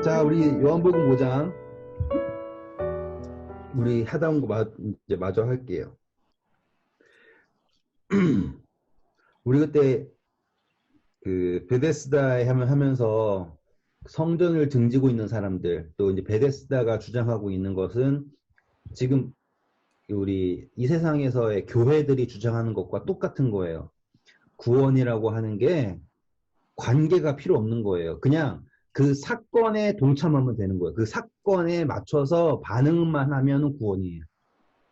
자, 우리 요한복음 5장 우리 하다 온 거 이제 마저 할게요. 우리 그때 그 베데스다에 하면서 성전을 등지고 있는 사람들, 또 이제 베데스다가 주장하고 있는 것은 지금 우리 이 세상에서의 교회들이 주장하는 것과 똑같은 거예요. 구원이라고 하는 게 관계가 필요 없는 거예요. 그냥 그 사건에 동참하면 되는 거예요. 그 사건에 맞춰서 반응만 하면 구원이에요.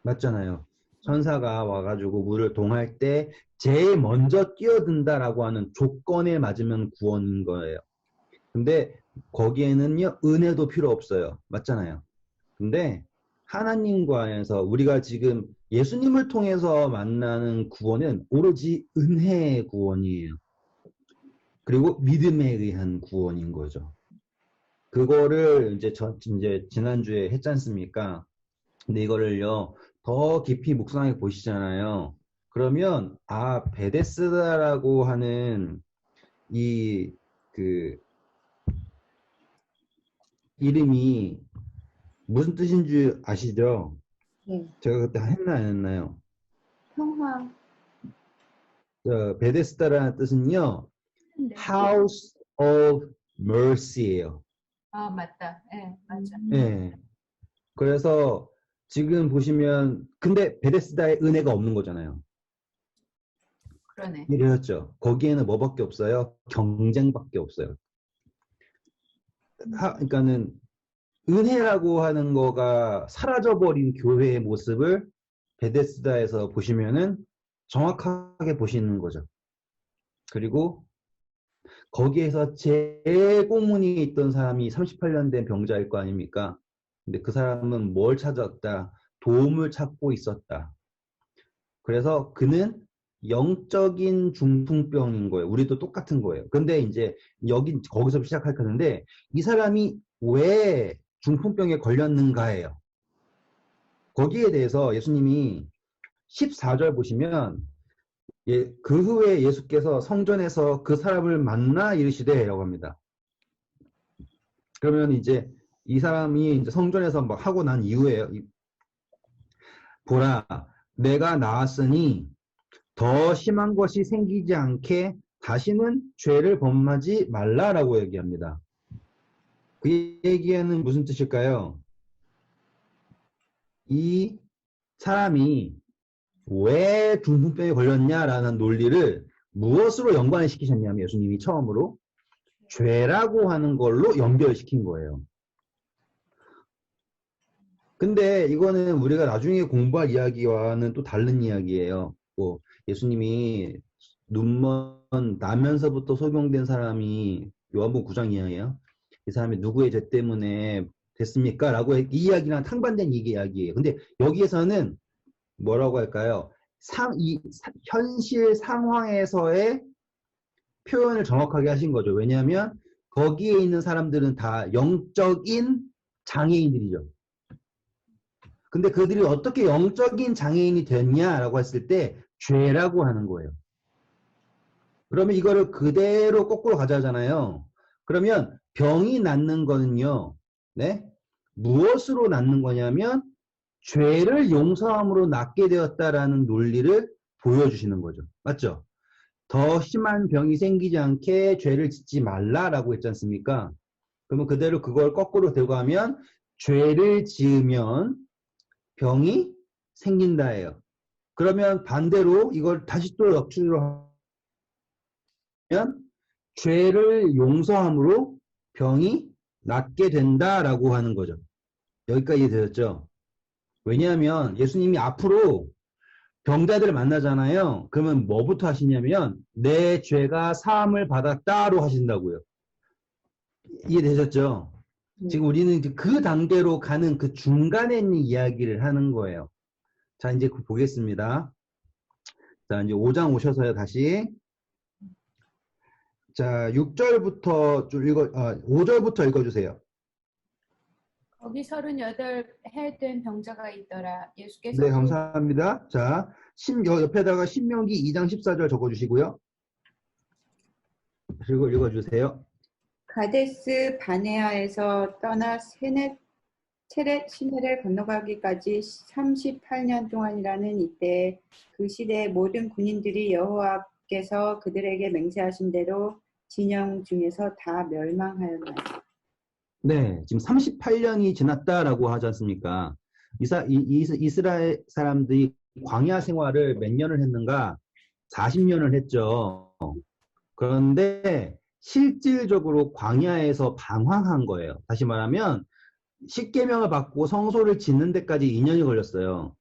맞잖아요. 천사가 와가지고 물을 동할 때 제일 먼저 뛰어든다라고 하는 조건에 맞으면 구원인 거예요. 근데 거기에는요, 은혜도 필요 없어요. 맞잖아요. 근데 하나님과에서 우리가 지금 예수님을 통해서 만나는 구원은 오로지 은혜의 구원이에요. 그리고 믿음에 의한 구원인 거죠. 그거를 이제 지난주에 했지 않습니까? 근데 이거를요, 더 깊이 묵상해 보시잖아요. 그러면, 베데스다라고 하는 이, 그, 이름이 무슨 뜻인 줄 아시죠? 네. 제가 그때 했나 안 했나요? 평화. 베데스다라는 뜻은요, 네. House of Mercy예요. 아, 맞다. 네, 맞아. 네. 그래서 지금 보시면, 근데 베데스다에 은혜가 없는 거잖아요. 그러네. 이해하셨죠? 거기에는 뭐밖에 없어요? 경쟁밖에 없어요. 그러니까는 은혜라고 하는 거가 사라져버린 교회의 모습을 베데스다에서 보시면은 정확하게 보시는 거죠. 그리고 거기에서 제일 꽁무니에 있던 사람이 38년 된 병자일 거 아닙니까? 근데 그 사람은 뭘 찾았다? 도움을 찾고 있었다. 그래서 그는 영적인 중풍병인 거예요. 우리도 똑같은 거예요. 근데 이제 거기서 시작할 건데 이 사람이 왜 중풍병에 걸렸는가예요. 거기에 대해서 예수님이 14절 보시면 그 후에 예수께서 성전에서 그 사람을 만나 이르시되라고 합니다. 그러면 이제 이 사람이 이제 성전에서 막 하고 난 이후에요. 보라, 내가 나았으니 더 심한 것이 생기지 않게 다시는 죄를 범하지 말라라고 얘기합니다. 그 얘기에는 무슨 뜻일까요? 이 사람이 왜 중풍병에 걸렸냐라는 논리를 무엇으로 연관을 시키셨냐면 예수님이 처음으로 죄라고 하는 걸로 연결시킨 거예요. 근데 이거는 우리가 나중에 공부할 이야기와는 또 다른 이야기예요. 뭐 예수님이 눈먼 나면서부터 소경된 사람이 요한복음 9장 이야기예요. 이 사람이 누구의 죄 때문에 됐습니까? 라고 이 이야기랑 상반된 이야기예요. 근데 여기에서는 뭐라고 할까요? 현실 상황에서의 표현을 정확하게 하신 거죠. 왜냐하면 거기에 있는 사람들은 다 영적인 장애인들이죠. 근데 그들이 어떻게 영적인 장애인이 됐냐라고 했을 때 죄라고 하는 거예요. 그러면 이거를 그대로 거꾸로 가자잖아요. 그러면 병이 낫는 거는요. 네? 무엇으로 낫는 거냐면 죄를 용서함으로 낫게 되었다라는 논리를 보여주시는 거죠. 맞죠? 더 심한 병이 생기지 않게 죄를 짓지 말라라고 했지 않습니까? 그러면 그대로 그걸 거꾸로 들고 가면 죄를 지으면 병이 생긴다예요. 그러면 반대로 이걸 다시 또 역추적을 하면 죄를 용서함으로 병이 낫게 된다라고 하는 거죠. 여기까지 이해되셨죠? 왜냐하면 예수님이 앞으로 병자들을 만나잖아요. 그러면 뭐부터 하시냐면 내 죄가 사함을 받았다로 하신다고요. 이해되셨죠? 지금 우리는 그 단계로 가는 그 중간에 있는 이야기를 하는 거예요. 자, 이제 보겠습니다. 자, 이제 5장 오셔서요, 다시. 자, 6절부터 좀 5절부터 읽어주세요. 거기 38해 된 병자가 있더라. 예수께서 네, 감사합니다. 자, 옆에다가 신명기 2장 14절 적어주시고요. 그리고 읽어주세요. 가데스 바네아에서 떠나 체렛 시내를 건너가기까지 38년 동안이라는 이때 그 시대의 모든 군인들이 여호와께서 그들에게 맹세하신 대로 진영 중에서 다 멸망하였나요? 네, 지금 38년이 지났다라고 하지 않습니까? 이스라엘 사람들이 광야 생활을 몇 년을 했는가? 40년을 했죠. 그런데 실질적으로 광야에서 방황한 거예요. 다시 말하면 십계명을 받고 성소를 짓는 데까지 2년이 걸렸어요.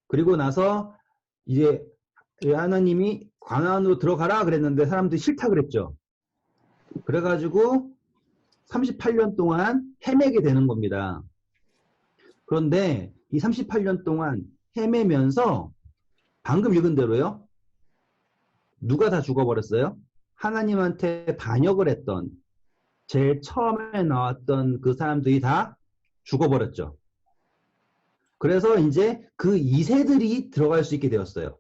그리고 나서 이제 하나님이 광야안으로 들어가라 그랬는데 사람들이 싫다 그랬죠. 그래가지고 38년 동안 헤매게 되는 겁니다. 그런데 이 38년 동안 헤매면서 방금 읽은 대로요. 누가 다 죽어버렸어요? 하나님한테 반역을 했던 제일 처음에 나왔던 그 사람들이 다 죽어버렸죠. 그래서 이제 그 2세들이 들어갈 수 있게 되었어요.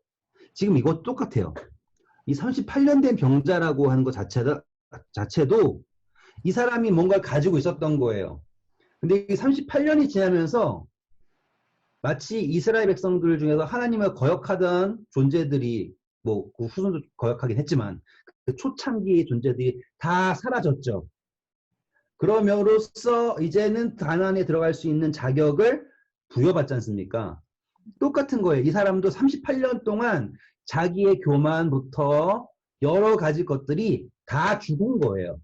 지금 이거 똑같아요. 이 38년 된 병자라고 하는 것 자체도 이 사람이 뭔가를 가지고 있었던 거예요. 근데 이 38년이 지나면서 마치 이스라엘 백성들 중에서 하나님을 거역하던 존재들이 뭐 그 후손도 거역하긴 했지만 그 초창기의 존재들이 다 사라졌죠. 그럼으로써 이제는 가나안에 들어갈 수 있는 자격을 부여받지 않습니까? 똑같은 거예요. 이 사람도 38년 동안 자기의 교만부터 여러 가지 것들이 다 죽은 거예요.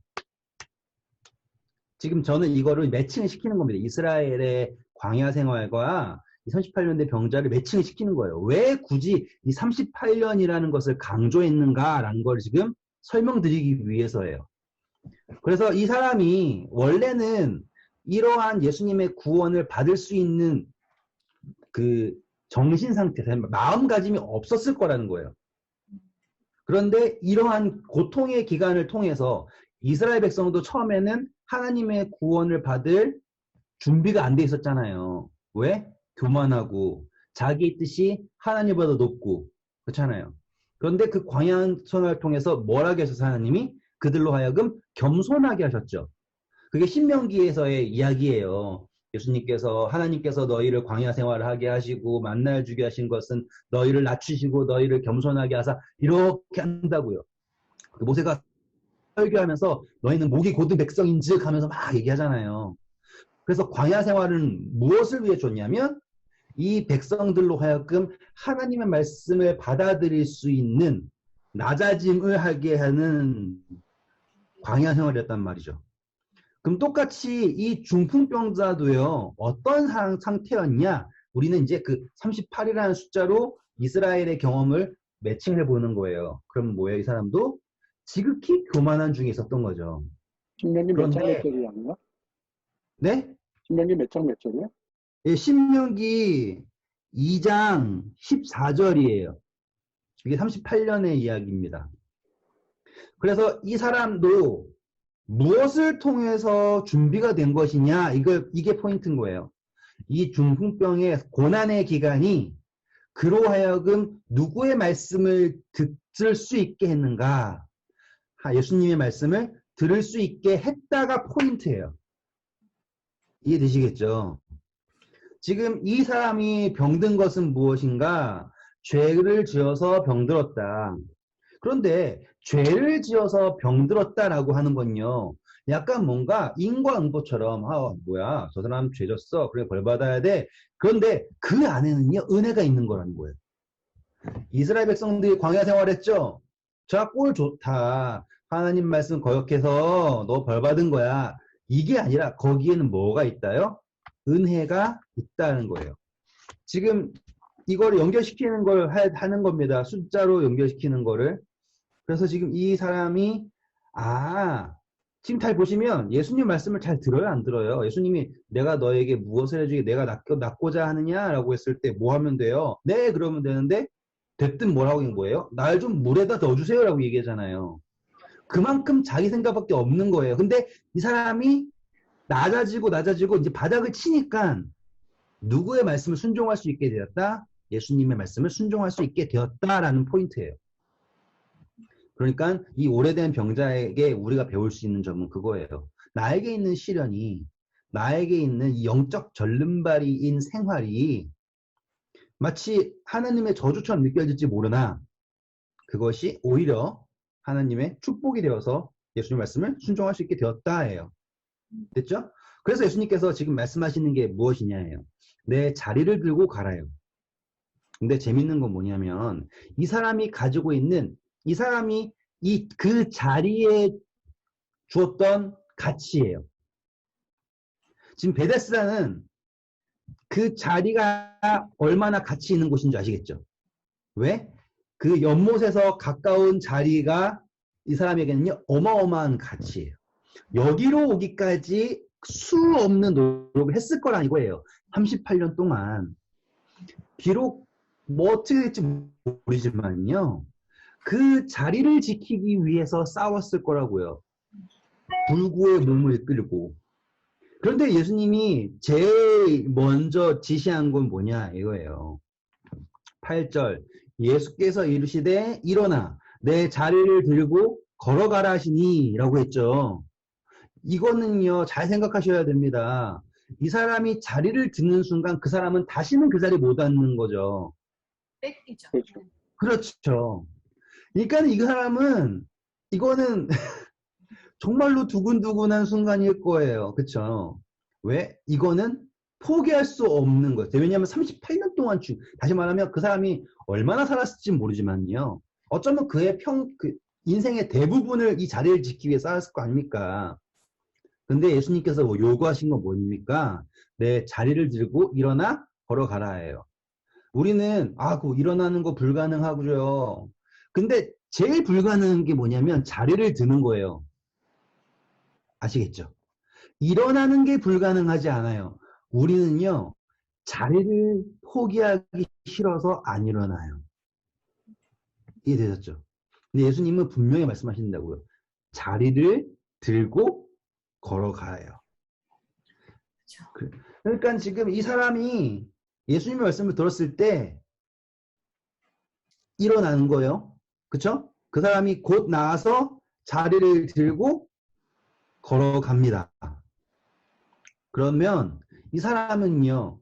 지금 저는 이거를 매칭을 시키는 겁니다. 이스라엘의 광야 생활과 이 38년 된 병자를 매칭을 시키는 거예요. 왜 굳이 이 38년이라는 것을 강조했는가라는 걸 지금 설명드리기 위해서예요. 그래서 이 사람이 원래는 이러한 예수님의 구원을 받을 수 있는 그 정신 상태, 마음가짐이 없었을 거라는 거예요. 그런데 이러한 고통의 기간을 통해서 이스라엘 백성도 처음에는 하나님의 구원을 받을 준비가 안 돼 있었잖아요. 왜? 교만하고 자기 뜻이 하나님보다 높고 그렇잖아요. 그런데 그 광야 생활을 통해서 뭘 하게 하셔서 하나님이 그들로 하여금 겸손하게 하셨죠. 그게 신명기에서의 이야기예요. 예수님께서 하나님께서 너희를 광야 생활을 하게 하시고 만나를 주게 하신 것은 너희를 낮추시고 너희를 겸손하게 하사 이렇게 한다고요. 모세가 설교하면서 너희는 목이 고든 백성인즉 하면서 막 얘기하잖아요. 그래서 광야 생활은 무엇을 위해 줬냐면 이 백성들로 하여금 하나님의 말씀을 받아들일 수 있는 낮아짐을 하게 하는 광야 생활이었단 말이죠. 그럼 똑같이 이 중풍병자도요. 어떤 상태였냐? 우리는 이제 그 38이라는 숫자로 이스라엘의 경험을 매칭해 보는 거예요. 그럼 뭐예요? 이 사람도 지극히 교만한 중에 있었던 거죠. 신명기 몇 장 몇 절이야? 네? 신명기 몇 장 몇 절이야? 예, 신명기 2장 14절이에요. 이게 38년의 이야기입니다. 그래서 이 사람도 무엇을 통해서 준비가 된 것이냐, 이게 포인트인 거예요. 이 중풍병의 고난의 기간이 그로 하여금 누구의 말씀을 들을 수 있게 했는가? 예수님의 말씀을 들을 수 있게 했다가 포인트예요. 이해되시겠죠? 지금 이 사람이 병든 것은 무엇인가? 죄를 지어서 병들었다. 그런데 죄를 지어서 병들었다라고 하는 건요. 약간 뭔가 인과응보처럼 뭐야 저 사람 죄 졌어. 그래 벌 받아야 돼. 그런데 그 안에는요. 은혜가 있는 거라는 거예요. 이스라엘 백성들이 광야 생활했죠. 자, 꼴 좋다. 하나님 말씀 거역해서 너 벌 받은 거야. 이게 아니라 거기에는 뭐가 있다요? 은혜가 있다는 거예요. 지금 이걸 연결시키는 걸 하는 겁니다. 숫자로 연결시키는 거를. 그래서 지금 이 사람이 지금 잘 보시면 예수님 말씀을 잘 들어요? 안 들어요? 예수님이 내가 너에게 무엇을 해주게 내가 낫고자 하느냐라고 했을 때 뭐 하면 돼요? 네 그러면 되는데 됐든 뭐라고 한 거예요? 날 좀 물에다 넣어주세요 라고 얘기하잖아요. 그만큼 자기 생각밖에 없는 거예요. 근데 이 사람이 낮아지고 이제 바닥을 치니까 누구의 말씀을 순종할 수 있게 되었다? 예수님의 말씀을 순종할 수 있게 되었다라는 포인트예요. 그러니까 이 오래된 병자에게 우리가 배울 수 있는 점은 그거예요. 나에게 있는 시련이, 나에게 있는 이 영적 절름발이인 생활이 마치 하나님의 저주처럼 느껴질지 모르나 그것이 오히려 하나님의 축복이 되어서 예수님 말씀을 순종할 수 있게 되었다예요. 됐죠? 그래서 예수님께서 지금 말씀하시는 게 무엇이냐예요. 내 자리를 들고 가라요. 근데 재밌는 건 뭐냐면 이 사람이 가지고 있는 이 사람이 그 자리에 주었던 가치예요. 지금 베데스다는 그 자리가 얼마나 가치 있는 곳인지 아시겠죠? 왜? 그 연못에서 가까운 자리가 이 사람에게는요 어마어마한 가치예요. 여기로 오기까지 수 없는 노력을 했을 거란 이거예요. 38년 동안. 비록 뭐 어떻게 될지 모르지만요. 그 자리를 지키기 위해서 싸웠을 거라고요. 불구의 몸을 이끌고. 그런데 예수님이 제일 먼저 지시한 건 뭐냐 이거예요. 8절 예수께서 이르시되 일어나 내 자리를 들고 걸어가라 하시니 라고 했죠. 이거는요 잘 생각하셔야 됩니다. 이 사람이 자리를 듣는 순간 그 사람은 다시는 그 자리 못 앉는 거죠. 뺏기죠. 그렇죠. 그렇죠. 그러니까 이 사람은 이거는 정말로 두근두근한 순간일 거예요. 그렇죠? 왜? 이거는 포기할 수 없는 거예요. 왜냐하면 38년 동안 다시 말하면 그 사람이 얼마나 살았을지 모르지만요. 어쩌면 그의 그 인생의 대부분을 이 자리를 지키기 위해 쌓았을 거 아닙니까? 근데 예수님께서 요구하신 건 뭡니까? 내 자리를 들고 일어나 걸어가라예요. 우리는 그 일어나는 거 불가능하고요. 근데 제일 불가능한 게 뭐냐면 자리를 드는 거예요. 아시겠죠? 일어나는 게 불가능하지 않아요. 우리는요, 자리를 포기하기 싫어서 안 일어나요. 이해되셨죠? 근데 예수님은 분명히 말씀하신다고요. 자리를 들고 걸어가요. 그러니까 지금 이 사람이 예수님의 말씀을 들었을 때 일어나는 거예요. 그쵸? 그 사람이 곧 나와서 자리를 들고 걸어갑니다. 그러면 이 사람은요,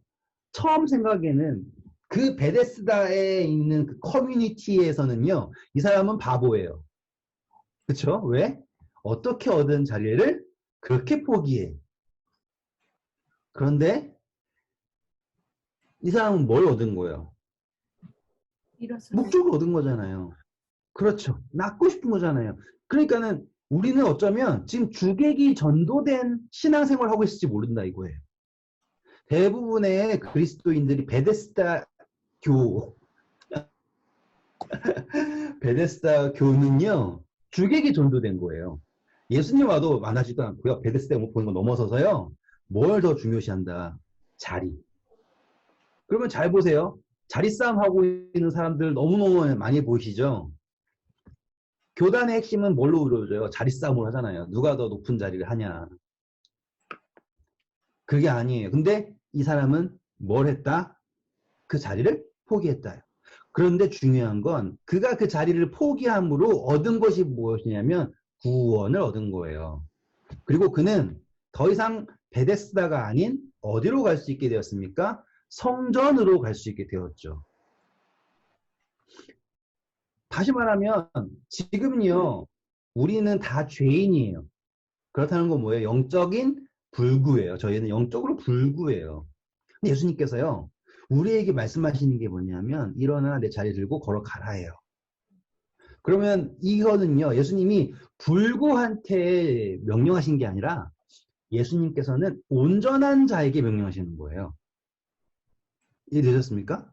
처음 생각에는 그 베데스다에 있는 그 커뮤니티에서는요, 이 사람은 바보예요. 그쵸? 왜? 어떻게 얻은 자리를 그렇게 포기해? 그런데 이 사람은 뭘 얻은 거예요? 목적을 얻은 거잖아요. 그렇죠. 낳고 싶은 거잖아요. 그러니까는 우리는 어쩌면 지금 주객이 전도된 신앙생활을 하고 있을지 모른다 이거예요. 대부분의 그리스도인들이 베데스다 교는요, 주객이 전도된 거예요. 예수님 와도 만나지도 않고요. 베데스다 보는 거 넘어서서요. 뭘 더 중요시한다? 자리. 그러면 잘 보세요. 자리 싸움 하고 있는 사람들 너무너무 많이 보이시죠? 교단의 핵심은 뭘로 이루어져요? 자리 싸움을 하잖아요. 누가 더 높은 자리를 하냐. 그게 아니에요. 근데 이 사람은 뭘 했다? 그 자리를 포기했다. 그런데 중요한 건 그가 그 자리를 포기함으로 얻은 것이 무엇이냐면 구원을 얻은 거예요. 그리고 그는 더 이상 베데스다가 아닌 어디로 갈 수 있게 되었습니까? 성전으로 갈 수 있게 되었죠. 다시 말하면 지금요 우리는 다 죄인이에요. 그렇다는 건 뭐예요? 영적인 불구예요. 저희는 영적으로 불구예요. 근데 예수님께서요 우리에게 말씀하시는 게 뭐냐면 일어나 내 자리 들고 걸어가라예요. 그러면 이거는요 예수님이 불구한테 명령하신 게 아니라 예수님께서는 온전한 자에게 명령하시는 거예요. 이해되셨습니까?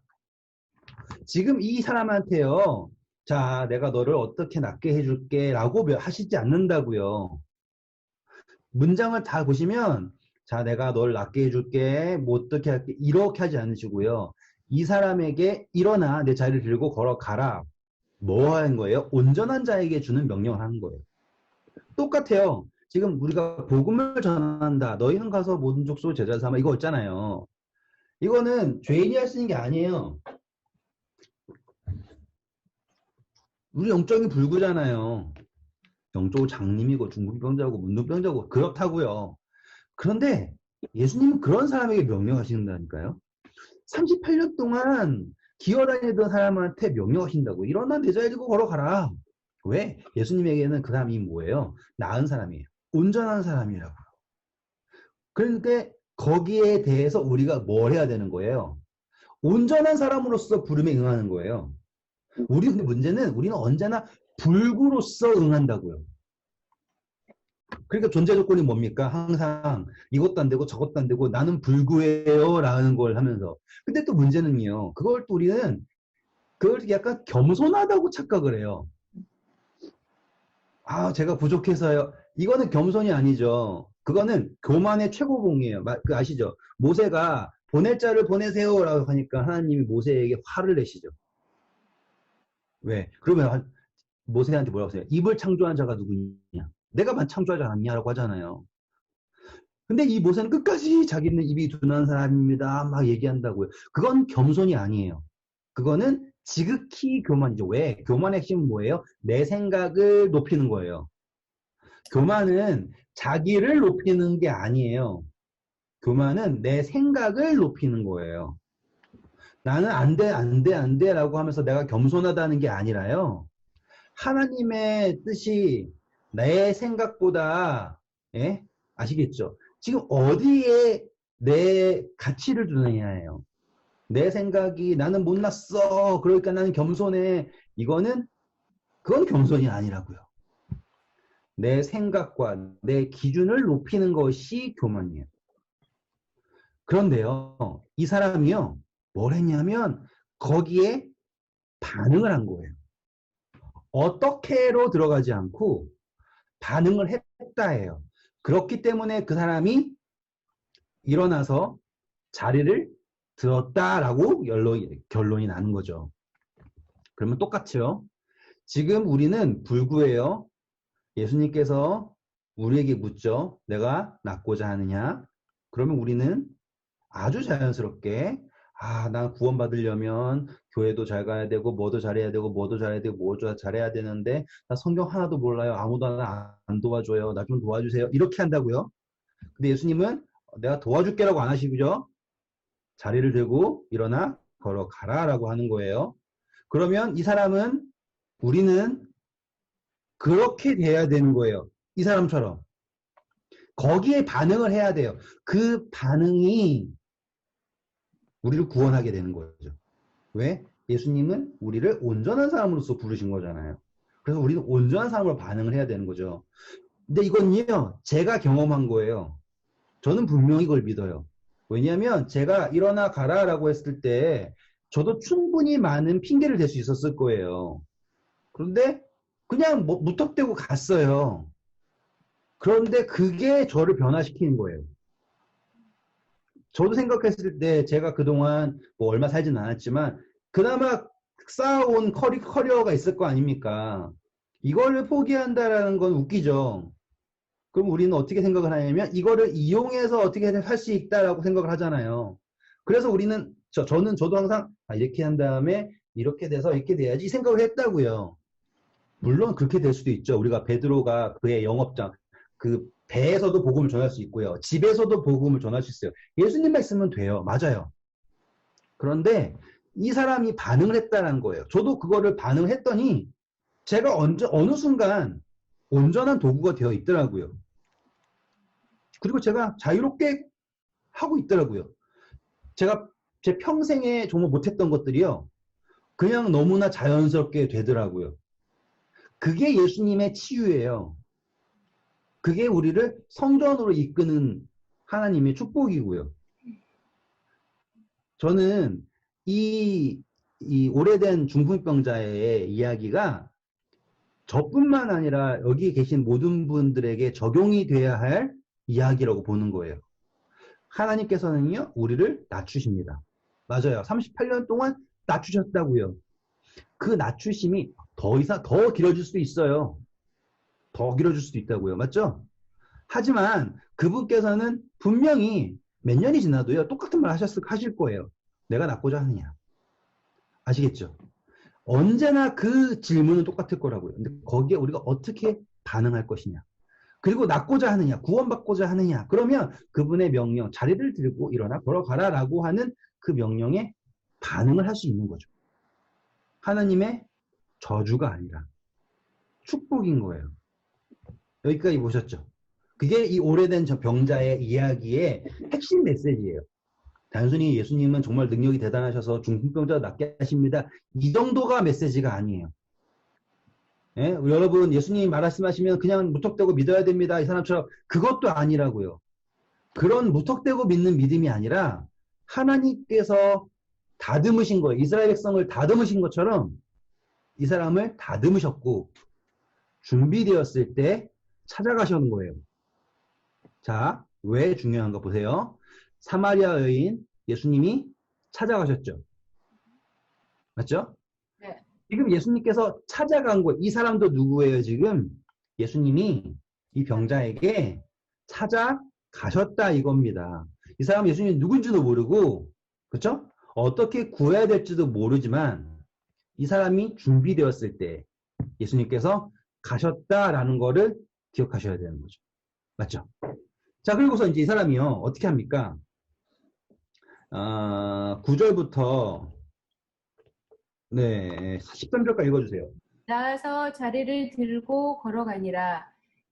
지금 이 사람한테요 자 내가 너를 어떻게 낫게 해줄게 라고 하시지 않는다고요. 문장을 다 보시면 자 내가 널 낫게 해줄게 뭐 어떻게 할게 이렇게 하지 않으시고요. 이 사람에게 일어나 내 자리를 들고 걸어가라. 뭐 하는 거예요? 온전한 자에게 주는 명령을 하는 거예요. 똑같아요. 지금 우리가 복음을 전한다. 너희는 가서 모든 족속을 제자 삼아 이거 있잖아요. 이거는 죄인이 할 수 있는 게 아니에요. 우리 영적인 불구잖아요. 영적으로 장님이고 중풍병자고 문둥병자고 그렇다고요. 그런데 예수님은 그런 사람에게 명령하신다니까요. 38년 동안 기어다니던 사람한테 명령하신다고. 일어나 내 자리에 두고 걸어가라. 왜? 예수님에게는 그 사람이 뭐예요? 나은 사람이에요. 온전한 사람이라고. 그런데 거기에 대해서 우리가 뭘 해야 되는 거예요? 온전한 사람으로서 부름에 응하는 거예요. 근데 문제는 우리는 언제나 불구로서 응한다고요. 그러니까 존재 조건이 뭡니까? 항상 이것도 안 되고 저것도 안 되고 나는 불구예요 라는 걸 하면서. 근데 또 문제는요. 그걸 또 우리는 그걸 약간 겸손하다고 착각을 해요. 아, 제가 부족해서요. 이거는 겸손이 아니죠. 그거는 교만의 최고봉이에요. 그 아시죠? 모세가 보낼 자를 보내세요라고 하니까 하나님이 모세에게 화를 내시죠. 왜? 그러면 모세한테 뭐라고 하세요? 입을 창조한 자가 누구냐? 내가 창조하지 않았냐라고 하잖아요. 근데 이 모세는 끝까지 자기는 입이 둔한 사람입니다. 막 얘기한다고요. 그건 겸손이 아니에요. 그거는 지극히 교만이죠. 왜? 교만의 핵심은 뭐예요? 내 생각을 높이는 거예요. 교만은 자기를 높이는 게 아니에요. 교만은 내 생각을 높이는 거예요. 나는 안 돼, 안 돼, 안 돼 라고 하면서 내가 겸손하다는 게 아니라요. 하나님의 뜻이 내 생각보다, 예? 아시겠죠? 지금 어디에 내 가치를 두느냐예요. 내 생각이 나는 못났어. 그러니까 나는 겸손해. 그건 겸손이 아니라고요. 내 생각과 내 기준을 높이는 것이 교만이에요. 그런데요, 이 사람이요, 뭘 했냐면 거기에 반응을 한 거예요. 어떻게로 들어가지 않고 반응을 했다예요. 그렇기 때문에 그 사람이 일어나서 자리를 들었다라고 결론이 나는 거죠. 그러면 똑같죠. 지금 우리는 불구예요. 예수님께서 우리에게 묻죠. 내가 낫고자 하느냐? 그러면 우리는 아주 자연스럽게 나 구원받으려면 교회도 잘 가야 되고 뭐도 잘해야 되고 뭐도 잘해야 되고 뭐도 잘해야 되는데 나 성경 하나도 몰라요. 아무도 안 도와줘요. 나 좀 도와주세요. 이렇게 한다고요. 근데 예수님은 내가 도와줄게라고 안 하시고요. 자리를 들고 일어나 걸어가라 라고 하는 거예요. 그러면 우리는 그렇게 돼야 되는 거예요. 이 사람처럼. 거기에 반응을 해야 돼요. 그 반응이 우리를 구원하게 되는 거죠. 왜? 예수님은 우리를 온전한 사람으로서 부르신 거잖아요. 그래서 우리는 온전한 사람으로 반응을 해야 되는 거죠. 근데 이건요, 제가 경험한 거예요. 저는 분명히 그걸 믿어요. 왜냐하면 제가 일어나 가라라고 했을 때 저도 충분히 많은 핑계를 댈 수 있었을 거예요. 그런데 그냥 무턱대고 갔어요. 그런데 그게 저를 변화시키는 거예요. 저도 생각했을 때 제가 그동안 얼마 살진 않았지만 그나마 쌓아온 커리어가 있을 거 아닙니까? 이거를 포기한다라는 건 웃기죠. 그럼 우리는 어떻게 생각을 하냐면 이거를 이용해서 어떻게 할 수 있다라고 생각을 하잖아요. 그래서 저도 항상 이렇게 한 다음에 이렇게 돼서 이렇게 돼야지 이 생각을 했다고요. 물론 그렇게 될 수도 있죠. 우리가 베드로가 그의 영업장, 그 배에서도 복음을 전할 수 있고요. 집에서도 복음을 전할 수 있어요. 예수님 말씀은 돼요. 맞아요. 그런데 이 사람이 반응을 했다는 거예요. 저도 그거를 반응을 했더니 제가 어느 순간 온전한 도구가 되어 있더라고요. 그리고 제가 자유롭게 하고 있더라고요. 제가 제 평생에 정말 못했던 것들이요. 그냥 너무나 자연스럽게 되더라고요. 그게 예수님의 치유예요. 그게 우리를 성전으로 이끄는 하나님의 축복이고요. 저는 이 오래된 중풍병자의 이야기가 저뿐만 아니라 여기 계신 모든 분들에게 적용이 돼야 할 이야기라고 보는 거예요. 하나님께서는요, 우리를 낮추십니다. 맞아요. 38년 동안 낮추셨다고요. 그 낮추심이 더 길어질 수도 있어요. 더 길어질 수도 있다고요. 맞죠? 하지만 그분께서는 분명히 몇 년이 지나도요, 똑같은 말 하실 거예요. 내가 낫고자 하느냐. 아시겠죠? 언제나 그 질문은 똑같을 거라고요. 근데 거기에 우리가 어떻게 반응할 것이냐. 그리고 낫고자 하느냐, 구원받고자 하느냐. 그러면 그분의 명령, 자리를 들고 일어나 걸어가라 라고 하는 그 명령에 반응을 할 수 있는 거죠. 하나님의 저주가 아니라 축복인 거예요. 여기까지 보셨죠? 그게 이 오래된 저 병자의 이야기의 핵심 메시지예요. 단순히 예수님은 정말 능력이 대단하셔서 중풍병자 낫게 하십니다. 이 정도가 메시지가 아니에요. 예? 여러분 예수님이 말씀하시면 그냥 무턱대고 믿어야 됩니다. 이 사람처럼 그것도 아니라고요. 그런 무턱대고 믿는 믿음이 아니라 하나님께서 다듬으신 거예요. 이스라엘 백성을 다듬으신 것처럼 이 사람을 다듬으셨고 준비되었을 때 찾아가시는 거예요. 자, 왜 중요한가 보세요. 사마리아 여인 예수님이 찾아가셨죠. 맞죠? 네. 지금 예수님께서 찾아간 거예요. 이 사람도 누구예요, 지금? 예수님이 이 병자에게 찾아가셨다 이겁니다. 이 사람은 예수님이 누군지도 모르고, 그렇죠? 어떻게 구해야 될지도 모르지만 이 사람이 준비되었을 때 예수님께서 가셨다라는 거를 기억하셔야 되는 거죠. 맞죠? 자, 그리고서 이제 이 사람이요, 어떻게 합니까? 9절부터, 네, 13절까지 읽어주세요. 나아서 자리를 들고 걸어가니라.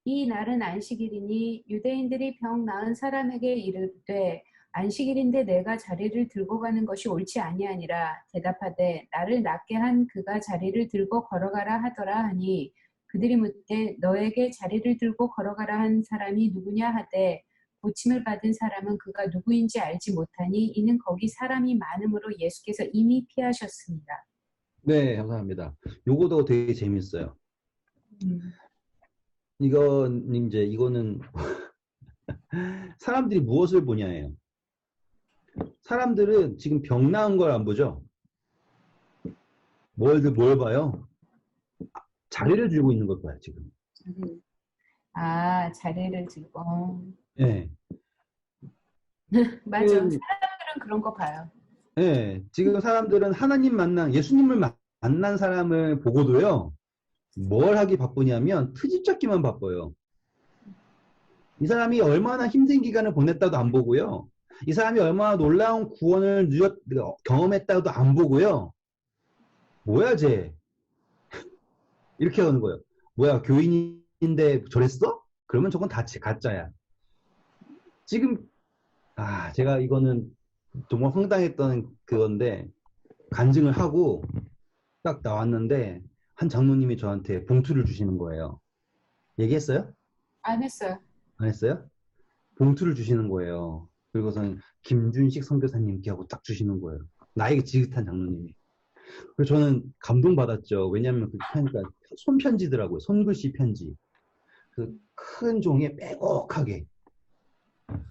이 날은 안식일이니 유대인들이 병 나은 사람에게 이르되 안식일인데 내가 자리를 들고 가는 것이 옳지 아니하니라. 대답하되 나를 낫게 한 그가 자리를 들고 걸어가라 하더라 하니 그들이 묻되 너에게 자리를 들고 걸어가라 한 사람이 누구냐 하되 고침을 받은 사람은 그가 누구인지 알지 못하니 이는 거기 사람이 많음으로 예수께서 이미 피하셨습니다. 네, 감사합니다. 요거도 되게 재밌어요. 이거는 사람들이 무엇을 보냐예요. 사람들은 지금 병 나은 걸 안 보죠? 뭘 봐요? 자리를 들고 있는 걸 봐요, 지금. 아, 자리를 들고. 네. 맞아. 사람들은 그런 거 봐요. 네. 지금 사람들은 예수님을 만난 사람을 보고도요, 뭘 하기 바쁘냐면, 트집 잡기만 바빠요. 이 사람이 얼마나 힘든 기간을 보냈다도 안 보고요. 이 사람이 얼마나 놀라운 구원을 경험했다도 안 보고요. 뭐야, 쟤? 이렇게 하는 거예요. 뭐야, 교인인데 저랬어? 그러면 저건 다 가짜야. 지금, 제가 이거는 정말 황당했던 그건데, 간증을 하고 딱 나왔는데, 한 장로님이 저한테 봉투를 주시는 거예요. 얘기했어요? 안 했어요. 안 했어요? 봉투를 주시는 거예요. 그리고선 김준식 선교사님께 하고 딱 주시는 거예요. 나에게 지긋한 장로님이. 그래서 저는 감동받았죠. 왜냐하면 그게 하니까 손편지더라고요. 손글씨 편지. 그 큰 종이에 빼곡하게.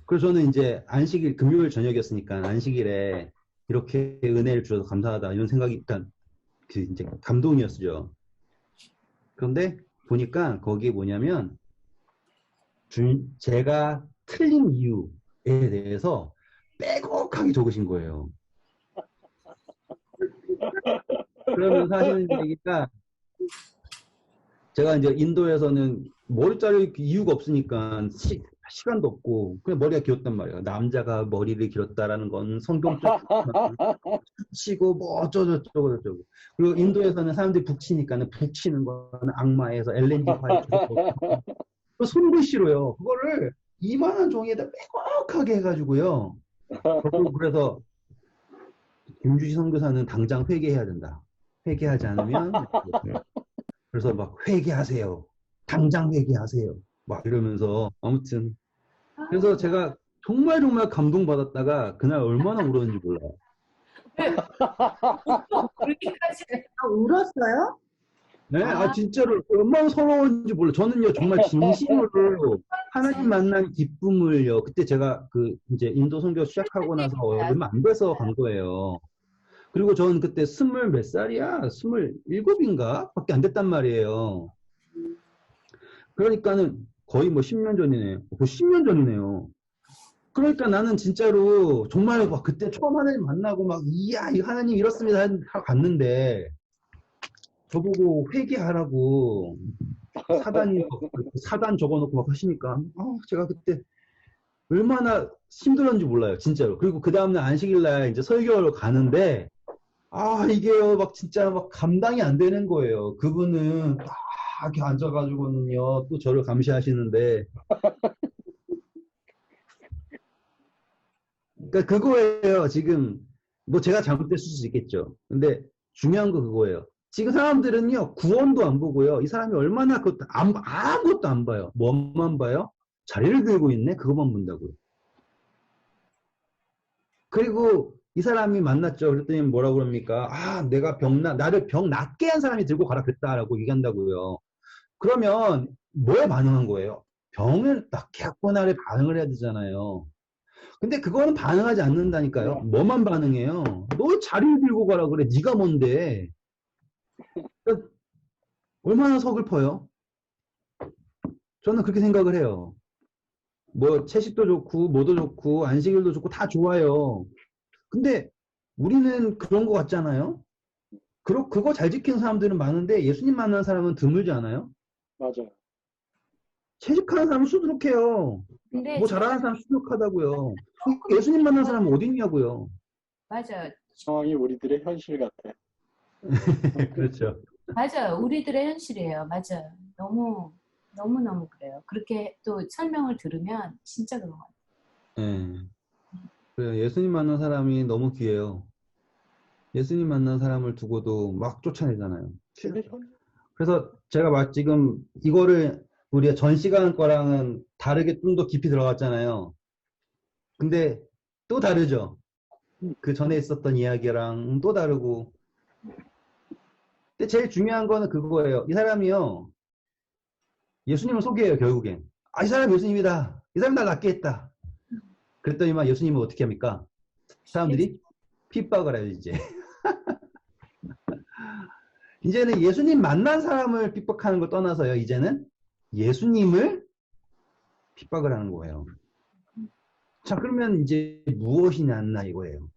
그래서 저는 이제 안식일, 금요일 저녁이었으니까 안식일에 이렇게 은혜를 주셔서 감사하다. 이런 생각이 일단 이제 감동이었죠. 그런데 보니까 거기에 뭐냐면 제가 틀린 이유에 대해서 빼곡하게 적으신 거예요. 그러면서 하시는 얘기가 제가 이제 인도에서는 머리 자를 이유가 없으니까 시간도 없고 그냥 머리가 길었단 말이에요. 남자가 머리를 길었다라는 건 성경적 치고 뭐 어쩌고저쩌고 그리고 인도에서는 사람들이 북치니까는 북치는 거는 악마에서 엘렌지 화이트 손글씨로요. 그거를 이만한 종이에다 빼곡하게 해가지고요. 그래서 김주시 선교사는 당장 회개해야 된다. 회개하지 않으면 그래서 막 회개하세요. 당장 회개하세요. 막 이러면서 아무튼 그래서 제가 정말 감동받았다가 그날 얼마나 울었는지 몰라요. 그렇게까지 울었어요? 네, 진짜로 얼마나 서러운지 몰라요. 저는요 정말 진심으로 하나님 만난 기쁨을요. 그때 제가 이제 인도 선교 시작하고 나서 얼마 안 돼서 간 거예요. 그리고 저는 그때 20몇 살이야? 27인가? 밖에 안 됐단 말이에요. 그러니까는 거의 10년 전이네요. 10년 전이네요. 그러니까 나는 진짜로 정말 그때 처음 하나님 만나고 이야, 이 하나님 이렇습니다 하고 갔는데 저보고 회개하라고 사단 적어놓고 막 하시니까, 제가 그때 얼마나 힘들었는지 몰라요, 진짜로. 그리고 그 다음날 안식일날 이제 설교하러 가는데, 이게요, 막 진짜 막 감당이 안 되는 거예요. 그분은 딱 이렇게 앉아가지고는요, 또 저를 감시하시는데, 그러니까 그거예요, 지금. 뭐 제가 잘못됐을 수 있겠죠. 근데 중요한 거 그거예요. 지금 사람들은요, 구원도 안 보고요, 이 사람이 얼마나 아무것도 안 봐요. 뭐만 봐요? 자리를 들고 있네? 그것만 본다고요. 그리고 이 사람이 만났죠. 그랬더니 뭐라고 그럽니까? 내가 나를 병 낫게 한 사람이 들고 가라 그랬다라고 얘기한다고요. 그러면 뭐에 반응한 거예요? 병을 낫게 했구나를 반응을 해야 되잖아요. 근데 그거는 반응하지 않는다니까요. 뭐만 반응해요? 너 자리를 들고 가라 그래. 네가 뭔데? 그러니까 얼마나 서글퍼요? 저는 그렇게 생각을 해요. 뭐 채식도 좋고 뭐도 좋고 안식일도 좋고 다 좋아요. 근데 우리는 그런 거 같잖아요. 그거 잘 지키는 사람들은 많은데 예수님 만나는 사람은 드물지 않아요? 맞아요. 채식하는 사람은 수두룩해요. 근데 뭐 잘하는 사람 수두룩하다고요. 예수님 만나는 사람은 어디 있냐고요. 맞아. 상황이 우리들의 현실 같아. 그렇죠. 맞아요. 우리들의 현실이에요. 맞아요. 너무너무 그래요. 그렇게 또 설명을 들으면 진짜 그런 것 같아요. 네. 그래요. 예수님 만난 사람이 너무 귀해요. 예수님 만난 사람을 두고도 막 쫓아내잖아요. 근데 그래서 제가 지금 이거를 우리가 전 시간 거랑은 다르게 좀 더 깊이 들어갔잖아요. 근데 또 다르죠. 그 전에 있었던 이야기랑 또 다르고. 근데 제일 중요한 거는 그거예요. 이 사람이요, 예수님을 속여요, 결국엔. 이 사람 예수님이다. 이 사람 날 낫게 했다. 그랬더니만 예수님은 어떻게 합니까? 사람들이 핍박을 해요, 이제. 이제는 예수님 만난 사람을 핍박하는 걸 떠나서요, 이제는 예수님을 핍박을 하는 거예요. 자, 그러면 이제 무엇이 낫나 이거예요.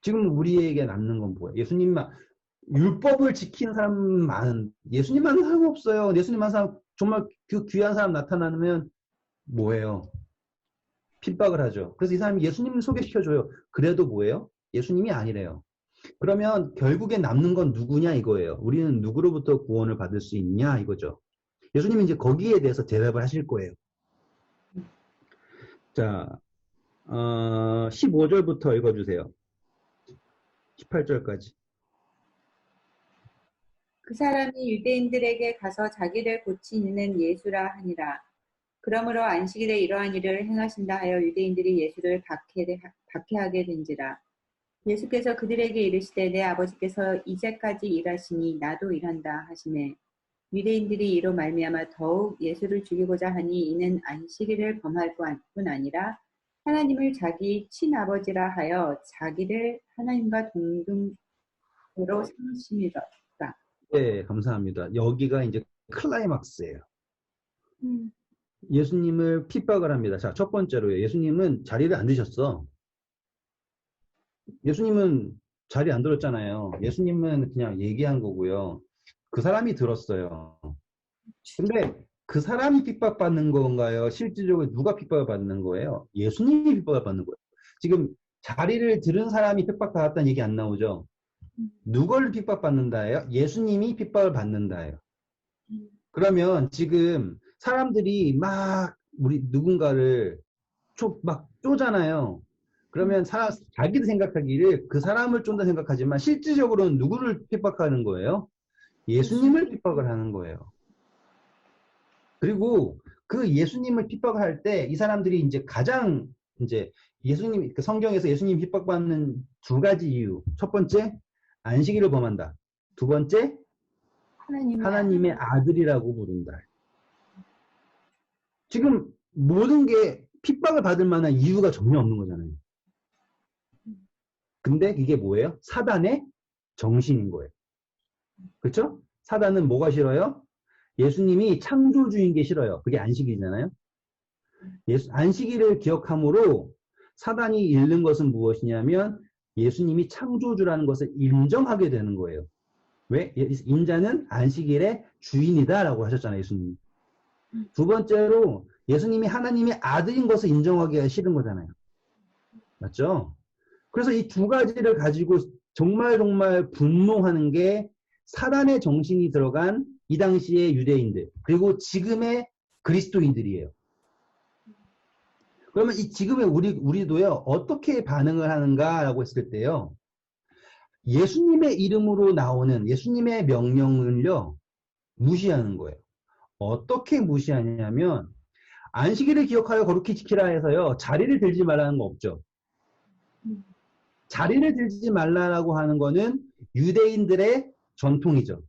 지금 우리에게 남는 건 뭐예요? 예수님만, 율법을 지키는 사람은 많은, 예수님 만난 사람 없어요. 예수님 만난 사람, 정말 그 귀한 사람 나타나면 뭐예요? 핍박을 하죠. 그래서 이 사람이 예수님을 소개시켜줘요. 그래도 뭐예요? 예수님이 아니래요. 그러면 결국에 남는 건 누구냐 이거예요. 우리는 누구로부터 구원을 받을 수 있냐 이거죠. 예수님은 이제 거기에 대해서 대답을 하실 거예요. 자, 15절부터 읽어주세요. 18절까지. 그 사람이 유대인들에게 가서 자기를 고치는 예수라 하니라. 그러므로 안식일에 이러한 일을 행하신다 하여 유대인들이 예수를 박해하게 된지라. 예수께서 그들에게 이르시되 내 아버지께서 이제까지 일하시니 나도 일한다 하시매 유대인들이 이로 말미암아 더욱 예수를 죽이고자 하니 이는 안식일을 범할 뿐 아니라 하나님을 자기 친아버지라 하여 자기를 하나님과 동등으로 삼으심이라. 네, 감사합니다. 여기가 이제 클라이막스예요. 예수님을 핍박을 합니다. 자, 첫 번째로요. 예수님은 자리를 안 드셨어. 예수님은 자리 안 들었잖아요. 예수님은 그냥 얘기한 거고요. 그 사람이 들었어요. 근데 그 사람이 핍박받는 건가요? 실질적으로 누가 핍박을 받는 거예요? 예수님이 핍박을 받는 거예요. 지금 자리를 들은 사람이 핍박받았다는 얘기 안 나오죠? 누구를 핍박받는다예요? 예수님이 핍박을 받는다예요. 그러면 지금 사람들이 막 우리 누군가를 막 쪼잖아요. 그러면 자기도 생각하기를 그 사람을 쫀다 생각하지만 실질적으로는 누구를 핍박하는 거예요? 예수님을 핍박을 하는 거예요. 그리고 그 예수님을 핍박할 때 이 사람들이 이제 가장 이제 예수님, 그 성경에서 예수님 핍박받는 두 가지 이유. 첫 번째, 안식일을 범한다. 두 번째, 하나님의 아들이라고 부른다. 지금 모든 게 핍박을 받을 만한 이유가 전혀 없는 거잖아요. 근데 이게 뭐예요? 사단의 정신인 거예요. 그렇죠? 사단은 뭐가 싫어요? 예수님이 창조주인 게 싫어요. 그게 안식일이잖아요. 안식일을 기억함으로 사단이 잃는 것은 무엇이냐면 예수님이 창조주라는 것을 인정하게 되는 거예요. 왜? 인자는 안식일의 주인이다라고 하셨잖아요, 예수님. 두 번째로 예수님이 하나님의 아들인 것을 인정하기가 싫은 거잖아요. 맞죠? 그래서 이 두 가지를 가지고 정말 분노하는 게 사단의 정신이 들어간 이 당시의 유대인들, 그리고 지금의 그리스도인들이에요. 그러면 이 지금의 우리도요, 어떻게 반응을 하는가라고 했을 때요, 예수님의 이름으로 나오는 예수님의 명령을요, 무시하는 거예요. 어떻게 무시하냐면, 안식일을 기억하여 거룩히 지키라 해서요, 자리를 들지 말라는 거 없죠. 자리를 들지 말라라고 하는 거는 유대인들의 전통이죠.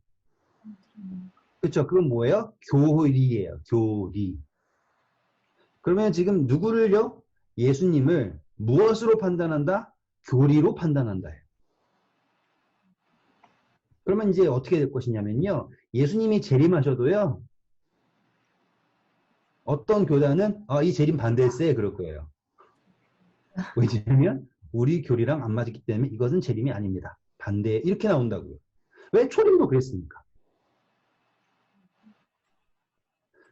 그렇죠? 그건 뭐예요? 교리예요. 교리. 그러면 지금 누구를요? 예수님을 무엇으로 판단한다? 교리로 판단한다. 그러면 이제 어떻게 될 것이냐면요. 예수님이 재림하셔도요. 어떤 교단은 이 재림 반대일세 그럴 거예요. 왜냐하면 우리 교리랑 안 맞기 때문에 이것은 재림이 아닙니다. 반대 이렇게 나온다고요. 왜? 초림도 그랬으니까.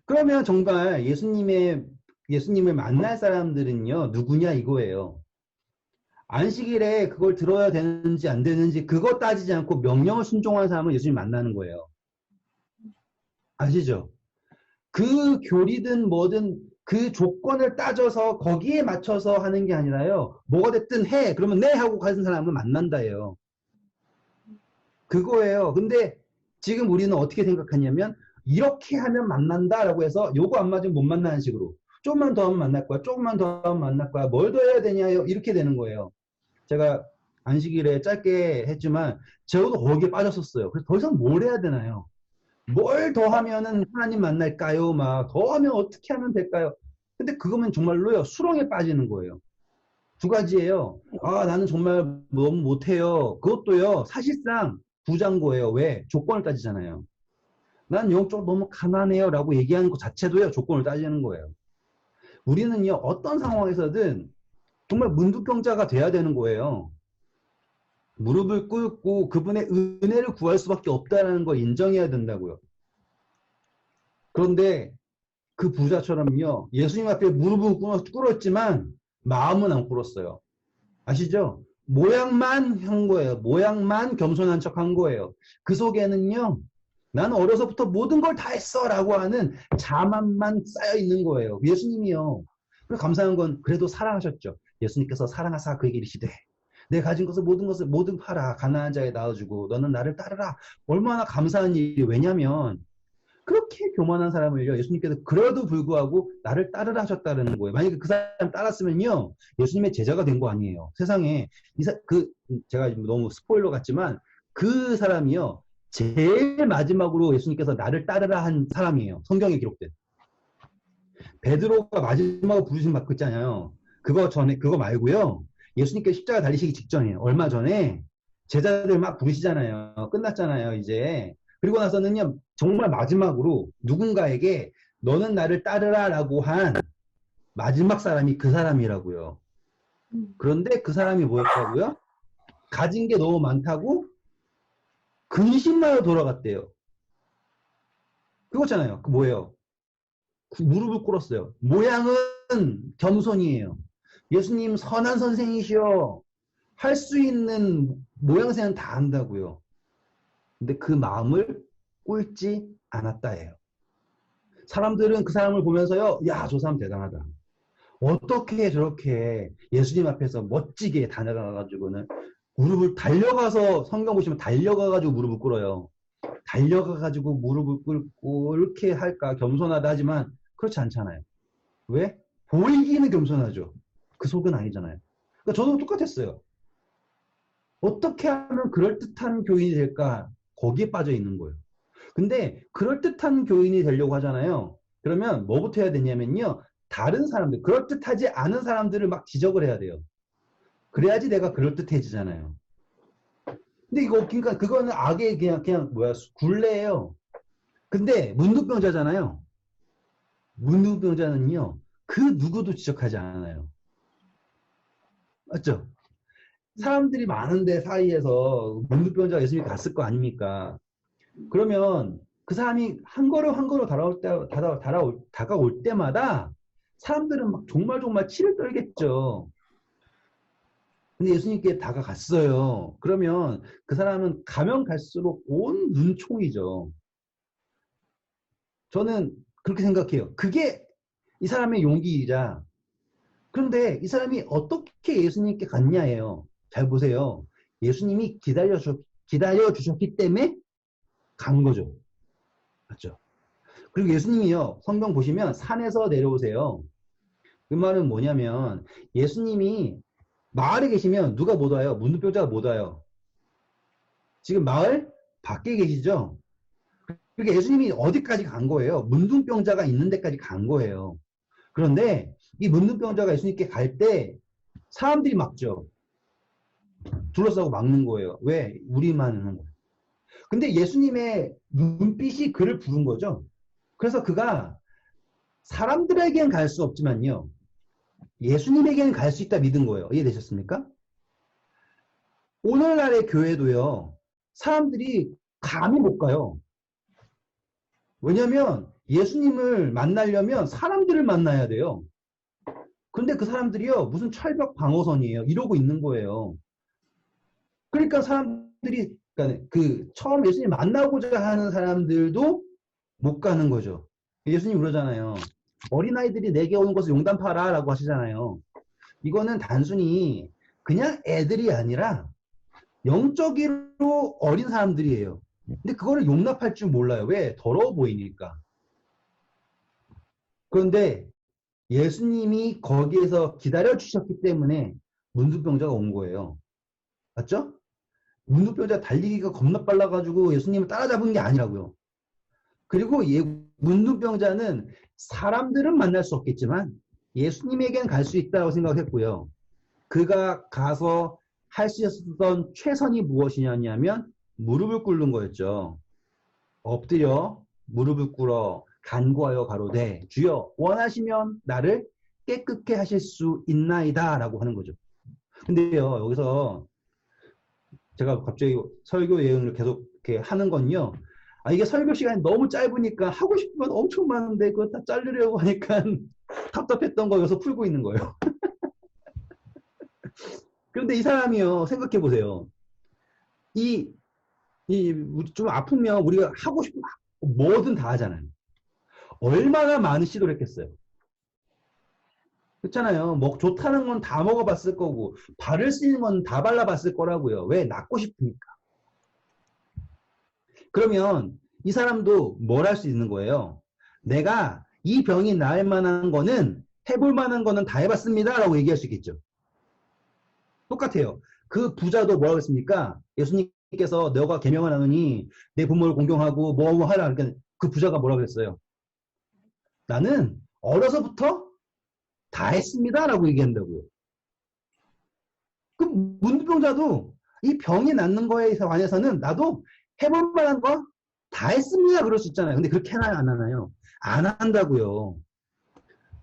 그러면 정말 예수님을 만날 사람들은요, 누구냐 이거예요. 안식일에 그걸 들어야 되는지 안 되는지 그거 따지지 않고 명령을 순종하는 사람은 예수님 만나는 거예요. 아시죠? 그 교리든 뭐든 그 조건을 따져서 거기에 맞춰서 하는 게 아니라요. 뭐가 됐든 해. 그러면 네 하고 가는 사람을 만난다예요. 그거예요. 근데 지금 우리는 어떻게 생각하냐면 이렇게 하면 만난다라고 해서 요거 안 맞으면 못 만나는 식으로 조금만 더 하면 만날 거야. 조금만 더 하면 만날 거야. 뭘 더 해야 되냐요. 이렇게 되는 거예요. 제가 안식일에 짧게 했지만 저도 거기에 빠졌었어요. 그래서 더 이상 뭘 해야 되나요? 뭘 더 하면은 하나님 만날까요? 막 더 하면 어떻게 하면 될까요? 근데 그거면 정말로요. 수렁에 빠지는 거예요. 두 가지예요. 나는 정말 너무 못해요. 그것도요. 사실상 부장고예요. 왜? 조건을 따지잖아요. 난 영적으로 너무 가난해요. 라고 얘기하는 것 자체도요. 조건을 따지는 거예요. 우리는요. 어떤 상황에서든 정말 문두병자가 돼야 되는 거예요. 무릎을 꿇고 그분의 은혜를 구할 수밖에 없다는 걸 인정해야 된다고요. 그런데 그 부자처럼요. 예수님 앞에 무릎은 꿇었지만 마음은 안 꿇었어요. 아시죠? 모양만 한 거예요. 모양만 겸손한 척 한 거예요. 그 속에는요. 나는 어려서부터 모든 걸 다 했어 라고 하는 자만만 쌓여 있는 거예요. 예수님이요. 그리고 감사한 건 그래도 사랑하셨죠. 예수님께서 사랑하사 그에게 이르시되 내 가진 것을 모든 팔아 가난한 자에 나눠주고 너는 나를 따르라. 얼마나 감사한 일이 왜냐면 그렇게 교만한 사람을요. 예수님께서 그래도 불구하고 나를 따르라 하셨다는 거예요. 만약에 그 사람 따랐으면요. 예수님의 제자가 된 거 아니에요. 세상에 제가 너무 스포일러 같지만 그 사람이요. 제일 마지막으로 예수님께서 나를 따르라 한 사람이에요. 성경에 기록된. 베드로가 마지막으로 부르심 받고 있잖아요. 그거 말고요. 예수님께서 십자가 달리시기 직전이에요. 얼마 전에 제자들 막 부르시잖아요. 끝났잖아요, 이제. 그리고 나서는요, 정말 마지막으로 누군가에게 너는 나를 따르라 라고 한 마지막 사람이 그 사람이라고요. 그런데 그 사람이 뭐였다고요? 가진 게 너무 많다고 근심하여 돌아갔대요. 그거잖아요. 그 뭐예요? 무릎을 꿇었어요. 모양은 겸손이에요. 예수님 선한 선생이시여. 할 수 있는 모양새는 다 안다고요. 근데 그 마음을 꿇지 않았다예요. 사람들은 그 사람을 보면서요. 야, 저 사람 대단하다. 어떻게 저렇게 예수님 앞에서 멋지게 다녀가가지고는 무릎을 달려가서 성경 보시면 달려가가지고 무릎을 꿇어요. 달려가가지고 무릎을 꿇고 이렇게 할까 겸손하다 하지만 그렇지 않잖아요. 왜? 보이기는 겸손하죠. 그 속은 아니잖아요. 그러니까 저도 똑같았어요. 어떻게 하면 그럴듯한 교인이 될까? 거기에 빠져 있는 거예요. 근데 그럴듯한 교인이 되려고 하잖아요. 그러면 뭐부터 해야 되냐면요. 다른 사람들, 그럴듯하지 않은 사람들을 막 지적을 해야 돼요. 그래야지 내가 그럴듯해지잖아요. 근데 그러니까 그거는 악의 그냥 굴레예요. 근데 문둥병자잖아요. 문둥병자는요. 그 누구도 지적하지 않아요. 맞죠? 사람들이 많은데 사이에서 문둥병자가 예수님이 갔을 거 아닙니까? 그러면 그 사람이 한 걸음 한 걸음 다가올 때마다 사람들은 막 정말 치를 떨겠죠. 근데 예수님께 다가갔어요. 그러면 그 사람은 가면 갈수록 온 눈총이죠. 저는 그렇게 생각해요. 그게 이 사람의 용기이자, 그런데 이 사람이 어떻게 예수님께 갔냐예요. 잘 보세요. 예수님이 기다려주셨기 때문에 간 거죠. 맞죠? 그리고 예수님이요, 성경 보시면 산에서 내려오세요. 그 말은 뭐냐면, 예수님이 마을에 계시면 누가 못 와요? 문둥병자가 못 와요. 지금 마을 밖에 계시죠? 그러니까 예수님이 어디까지 간 거예요? 문둥병자가 있는 데까지 간 거예요. 그런데 이 문둥병자가 예수님께 갈 때 사람들이 막죠. 둘러싸고 막는 거예요. 왜? 우리만 하는 거예요. 근데 예수님의 눈빛이 그를 부른 거죠. 그래서 그가 사람들에게는 갈 수 없지만요, 예수님에게는 갈 수 있다 믿은 거예요. 이해되셨습니까? 오늘날의 교회도요, 사람들이 감히 못 가요. 왜냐면 예수님을 만나려면 사람들을 만나야 돼요. 근데 그 사람들이요, 무슨 철벽 방어선이에요. 이러고 있는 거예요. 그러니까 사람들이, 그러니까 그 처음 예수님 만나고자 하는 사람들도 못 가는 거죠. 예수님 그러잖아요. 어린아이들이 내게 오는 것을 용납하라 라고 하시잖아요. 이거는 단순히 그냥 애들이 아니라 영적으로 어린 사람들이에요. 근데 그거를 용납할 줄 몰라요. 왜? 더러워 보이니까. 그런데 예수님이 거기에서 기다려 주셨기 때문에 문둥병자가 온 거예요. 맞죠? 문둥병자 달리기가 겁나 빨라가지고 예수님을 따라잡은 게 아니라고요. 그리고 문둥병자는 사람들은 만날 수 없겠지만 예수님에겐 갈 수 있다고 생각했고요. 그가 가서 할 수 있었던 최선이 무엇이냐면 무릎을 꿇는 거였죠. 엎드려 무릎을 꿇어 간구하여 가로되 주여 원하시면 나를 깨끗게 하실 수 있나이다 라고 하는 거죠. 근데요, 여기서 제가 갑자기 설교 예언을 계속 이렇게 하는 건요, 이게 설교 시간이 너무 짧으니까 하고 싶은 건 엄청 많은데 그거 다 자르려고 하니까 답답했던 거 여기서 풀고 있는 거예요. 그런데 이 사람이요, 생각해 보세요. 좀 아프면 우리가 하고 싶은 뭐든 다 하잖아요. 얼마나 많은 시도를 했겠어요. 그렇잖아요. 뭐 좋다는 건 다 먹어봤을 거고 바를 수 있는 건 다 발라봤을 거라고요. 왜? 낫고 싶으니까. 그러면 이 사람도 뭘 할 수 있는 거예요? 내가 이 병이 나을 만한 거는, 해볼 만한 거는 다 해봤습니다 라고 얘기할 수 있겠죠. 똑같아요. 그 부자도 뭐라고 했습니까? 예수님께서 너가 계명을 하느니 내 부모를 공경하고 뭐 하라. 그러니까 그 부자가 뭐라고 그랬어요? 나는 어려서부터 다 했습니다 라고 얘기한다고요. 그 문둥병자도 이 병이 낫는 거에 관해서는 나도 해볼 만한 거 다 했습니다 그럴 수 있잖아요. 근데 그렇게 하나요, 안 하나요? 안 한다고요.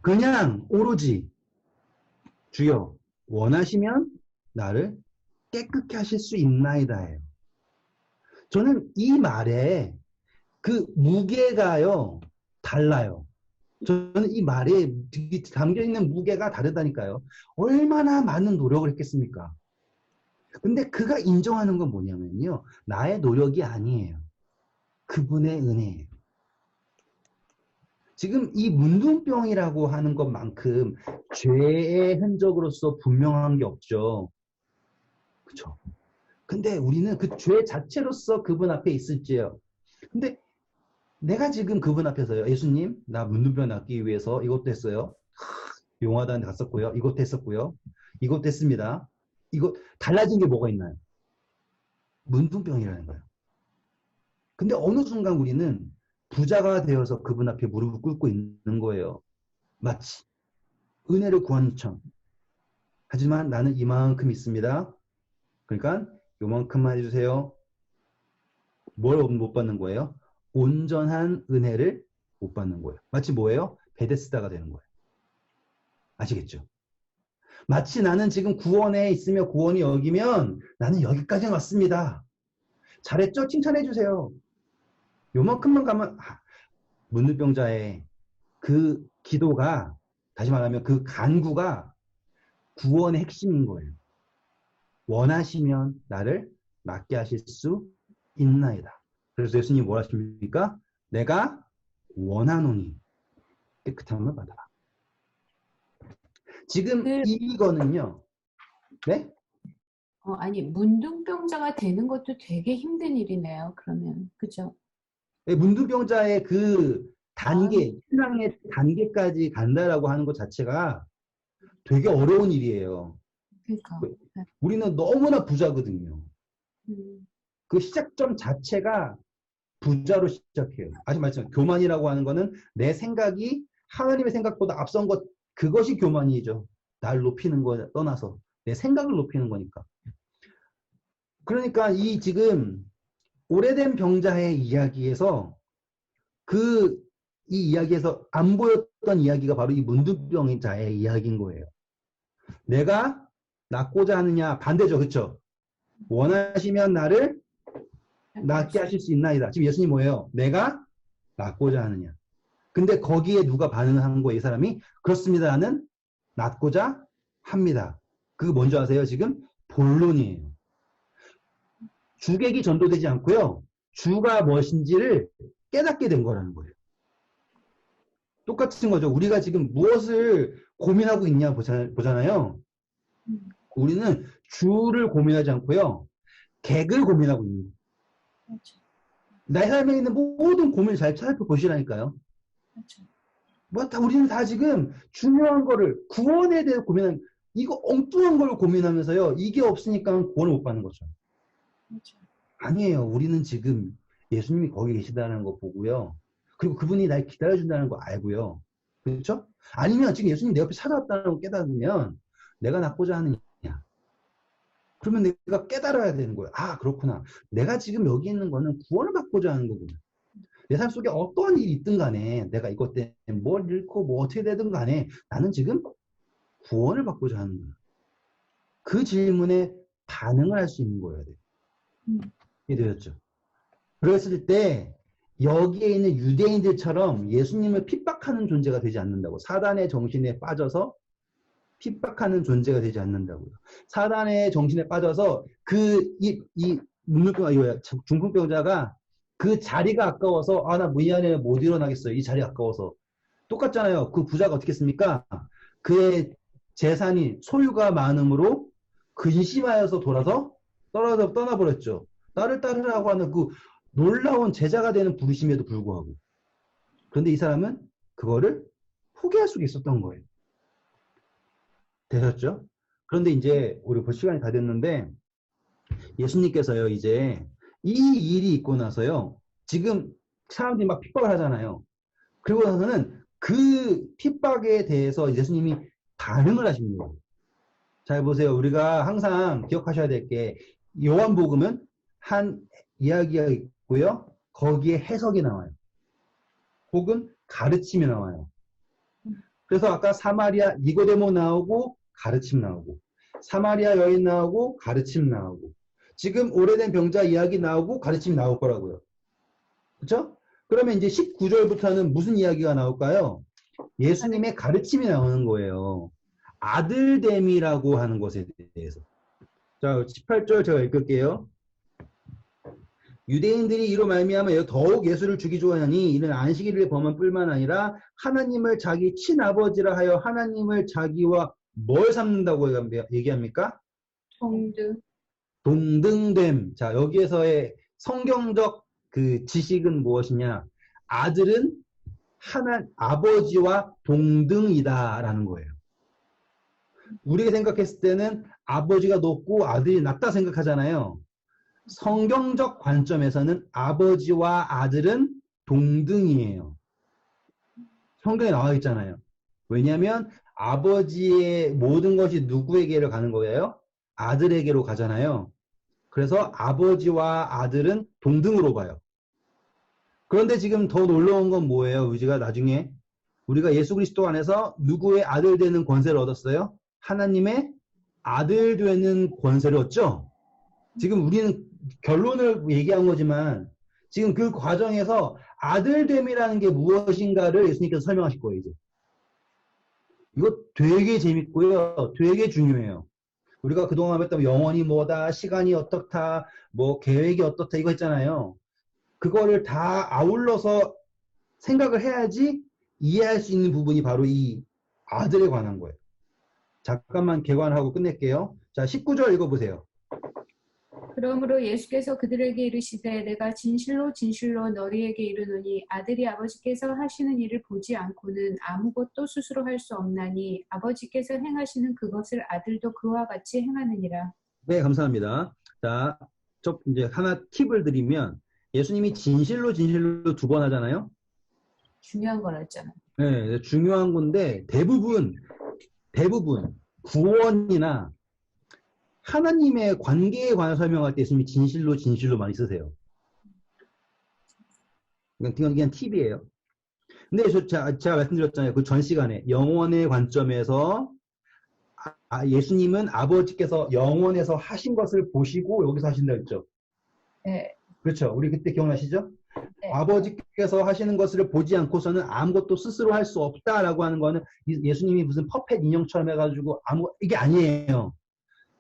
그냥 오로지 주여 원하시면 나를 깨끗게 하실 수 있나이다예요. 저는 이 말에 그 무게가요 달라요. 저는 이 말에 담겨있는 무게가 다르다니까요. 얼마나 많은 노력을 했겠습니까? 근데 그가 인정하는 건 뭐냐면요, 나의 노력이 아니에요. 그분의 은혜예요. 지금 이 문둥병이라고 하는 것만큼 죄의 흔적으로서 분명한 게 없죠. 그렇죠? 근데 우리는 그 죄 자체로서 그분 앞에 있을지요. 근데 내가 지금 그분 앞에서요, 예수님, 나 문둥병 낫기 위해서 이것도 했어요. 용화단에 갔었고요. 이것도 했었고요. 이것도 했습니다. 이거 달라진 게 뭐가 있나요? 문둥병이라는 거예요. 근데 어느 순간 우리는 부자가 되어서 그분 앞에 무릎을 꿇고 있는 거예요. 마치 은혜를 구하는 척. 하지만 나는 이만큼 있습니다. 그러니까 요만큼만 해주세요. 뭘 못 받는 거예요? 온전한 은혜를 못 받는 거예요. 마치 뭐예요? 베데스다가 되는 거예요. 아시겠죠? 마치 나는 지금 구원에 있으며 구원이 여기면 나는 여기까지 왔습니다. 잘했죠? 칭찬해 주세요. 요만큼만 가면 문둥병자의 그 기도가, 다시 말하면 그 간구가 구원의 핵심인 거예요. 원하시면 나를 낫게 하실 수 있나이다. 그래서 예수님이 뭐라 하십니까? 내가 원하노니 깨끗함을 받아라. 지금 이거는요. 네? 아니, 문둥병자가 되는 것도 되게 힘든 일이네요. 그러면. 그죠? 네, 문둥병자의 그 단계, 신앙의 단계까지 간다라고 하는 것 자체가 되게 어려운 일이에요. 그러니까. 우리는 너무나 부자거든요. 그 시작점 자체가 부자로 시작해요. 아직 말했지만 교만이라고 하는 거는 내 생각이 하나님의 생각보다 앞선 것, 그것이 교만이죠. 날 높이는 거 떠나서 내 생각을 높이는 거니까. 그러니까 이 지금 오래된 병자의 이야기에서 이 이야기에서 안 보였던 이야기가 바로 이 문둥병자의 이야기인 거예요. 내가 낫고자 하느냐, 반대죠. 그렇죠? 원하시면 나를 낫게 하실 수 있나이다. 지금 예수님 뭐예요? 내가 낫고자 하느냐. 근데 거기에 누가 반응을 한 거예요? 이 사람이 그렇습니다. 나는 낫고자 합니다. 그거 뭔지 아세요? 지금 본론이에요. 주객이 전도되지 않고요. 주가 무엇인지를 깨닫게 된 거라는 거예요. 똑같은 거죠. 우리가 지금 무엇을 고민하고 있냐 보잖아요. 우리는 주를 고민하지 않고요. 객을 고민하고 있는 거예요. 그렇죠. 나의 삶에 있는 모든 고민을 잘 살펴보시라니까요. 그렇죠. 우리는 다 지금 중요한 거를, 구원에 대해서 고민하는, 이거 엉뚱한 걸 고민하면서요. 이게 없으니까 구원을 못 받는 거죠. 그렇죠. 아니에요. 우리는 지금 예수님이 거기 계시다는 거 보고요. 그리고 그분이 날 기다려준다는 거 알고요. 그렇죠? 아니면 지금 예수님이 내 옆에 찾아왔다는 거 깨달으면 내가 낫고자 하느냐. 그러면 내가 깨달아야 되는 거예요. 아, 그렇구나. 내가 지금 여기 있는 거는 구원을 받고자 하는 거구나. 내 삶 속에 어떠한 일이 있든 간에 내가 이것 때문에 뭘 잃고 뭐 어떻게 되든 간에 나는 지금 구원을 받고자 하는 거야. 그 질문에 반응을 할 수 있는 거여야 돼요. 이게 되었죠. 그랬을 때 여기에 있는 유대인들처럼 예수님을 핍박하는 존재가 되지 않는다고. 사단의 정신에 빠져서 핍박하는 존재가 되지 않는다고요. 사단의 정신에 빠져서 중풍병자가 그 자리가 아까워서 나 미안해 못 일어나겠어요. 이 자리 아까워서. 똑같잖아요. 그 부자가 어떻게 했습니까? 그의 재산이 소유가 많음으로 근심하여서 떠나버렸죠. 나를 따르라고 하는 그 놀라운 제자가 되는 부르심에도 불구하고. 그런데 이 사람은 그거를 포기할 수가 있었던 거예요. 되셨죠? 그런데 이제 우리 볼 시간이 다 됐는데 예수님께서요 이제 이 일이 있고 나서요 지금 사람들이 막 핍박을 하잖아요. 그리고 나서는 그 핍박에 대해서 예수님이 반응을 하십니다. 잘 보세요. 우리가 항상 기억하셔야 될 게 요한복음은 한 이야기가 있고요. 거기에 해석이 나와요. 혹은 가르침이 나와요. 그래서 아까 사마리아 니고데모 나오고 가르침 나오고 사마리아 여인 나오고 가르침 나오고 지금 오래된 병자 이야기 나오고 가르침이 나올 거라고요. 그렇죠? 그러면 이제 19절부터는 무슨 이야기가 나올까요? 예수님의 가르침이 나오는 거예요. 아들됨이라고 하는 것에 대해서. 자, 18절 제가 읽을게요. 유대인들이 이로 말미암아 더욱 예수를 죽이 좋아하니 이는 안식일을 범한 뿐만 아니라 하나님을 자기 친아버지라 하여 하나님을 자기와 뭘 삼는다고 얘기합니까? 동등됨. 자, 여기에서의 성경적 그 지식은 무엇이냐? 아들은 아버지와 동등이다라는 거예요. 우리가 생각했을 때는 아버지가 높고 아들이 낮다 생각하잖아요. 성경적 관점에서는 아버지와 아들은 동등이에요. 성경에 나와 있잖아요. 왜냐하면 아버지의 모든 것이 누구에게로 가는 거예요? 아들에게로 가잖아요. 그래서 아버지와 아들은 동등으로 봐요. 그런데 지금 더 놀라운 건 뭐예요? 우리가 나중에 우리가 예수 그리스도 안에서 누구의 아들 되는 권세를 얻었어요? 하나님의 아들 되는 권세를 얻죠. 지금 우리는 결론을 얘기한 거지만 지금 그 과정에서 아들됨이라는 게 무엇인가를 예수님께서 설명하실 거예요. 이제. 이거 되게 재밌고요. 되게 중요해요. 우리가 그동안 했던 영혼이 뭐다, 시간이 어떻다, 뭐 계획이 어떻다 이거 했잖아요. 그거를 다 아울러서 생각을 해야지 이해할 수 있는 부분이 바로 이 아들에 관한 거예요. 잠깐만 개관하고 끝낼게요. 자, 19절 읽어보세요. 그러므로 예수께서 그들에게 이르시되 내가 진실로 진실로 너희에게 이르노니 아들이 아버지께서 하시는 일을 보지 않고는 아무것도 스스로 할 수 없나니 아버지께서 행하시는 그것을 아들도 그와 같이 행하느니라. 네, 감사합니다. 자, 이제 하나 팁을 드리면 예수님이 진실로 진실로 두 번 하잖아요. 중요한 걸 했잖아. 네, 중요한 건데 대부분 구원이나 하나님의 관계에 관해 설명할 때 예수님이 진실로 진실로 많이 쓰세요. 이건 그냥 팁이에요. 근데 제가 말씀드렸잖아요. 그 전 시간에 영원의 관점에서 예수님은 아버지께서 영원에서 하신 것을 보시고 여기서 하신다 했죠. 네. 그렇죠. 우리 그때 기억나시죠? 네. 아버지께서 하시는 것을 보지 않고서는 아무것도 스스로 할 수 없다라고 하는 거는 예수님이 무슨 퍼펫 인형처럼 해가지고 이게 아니에요.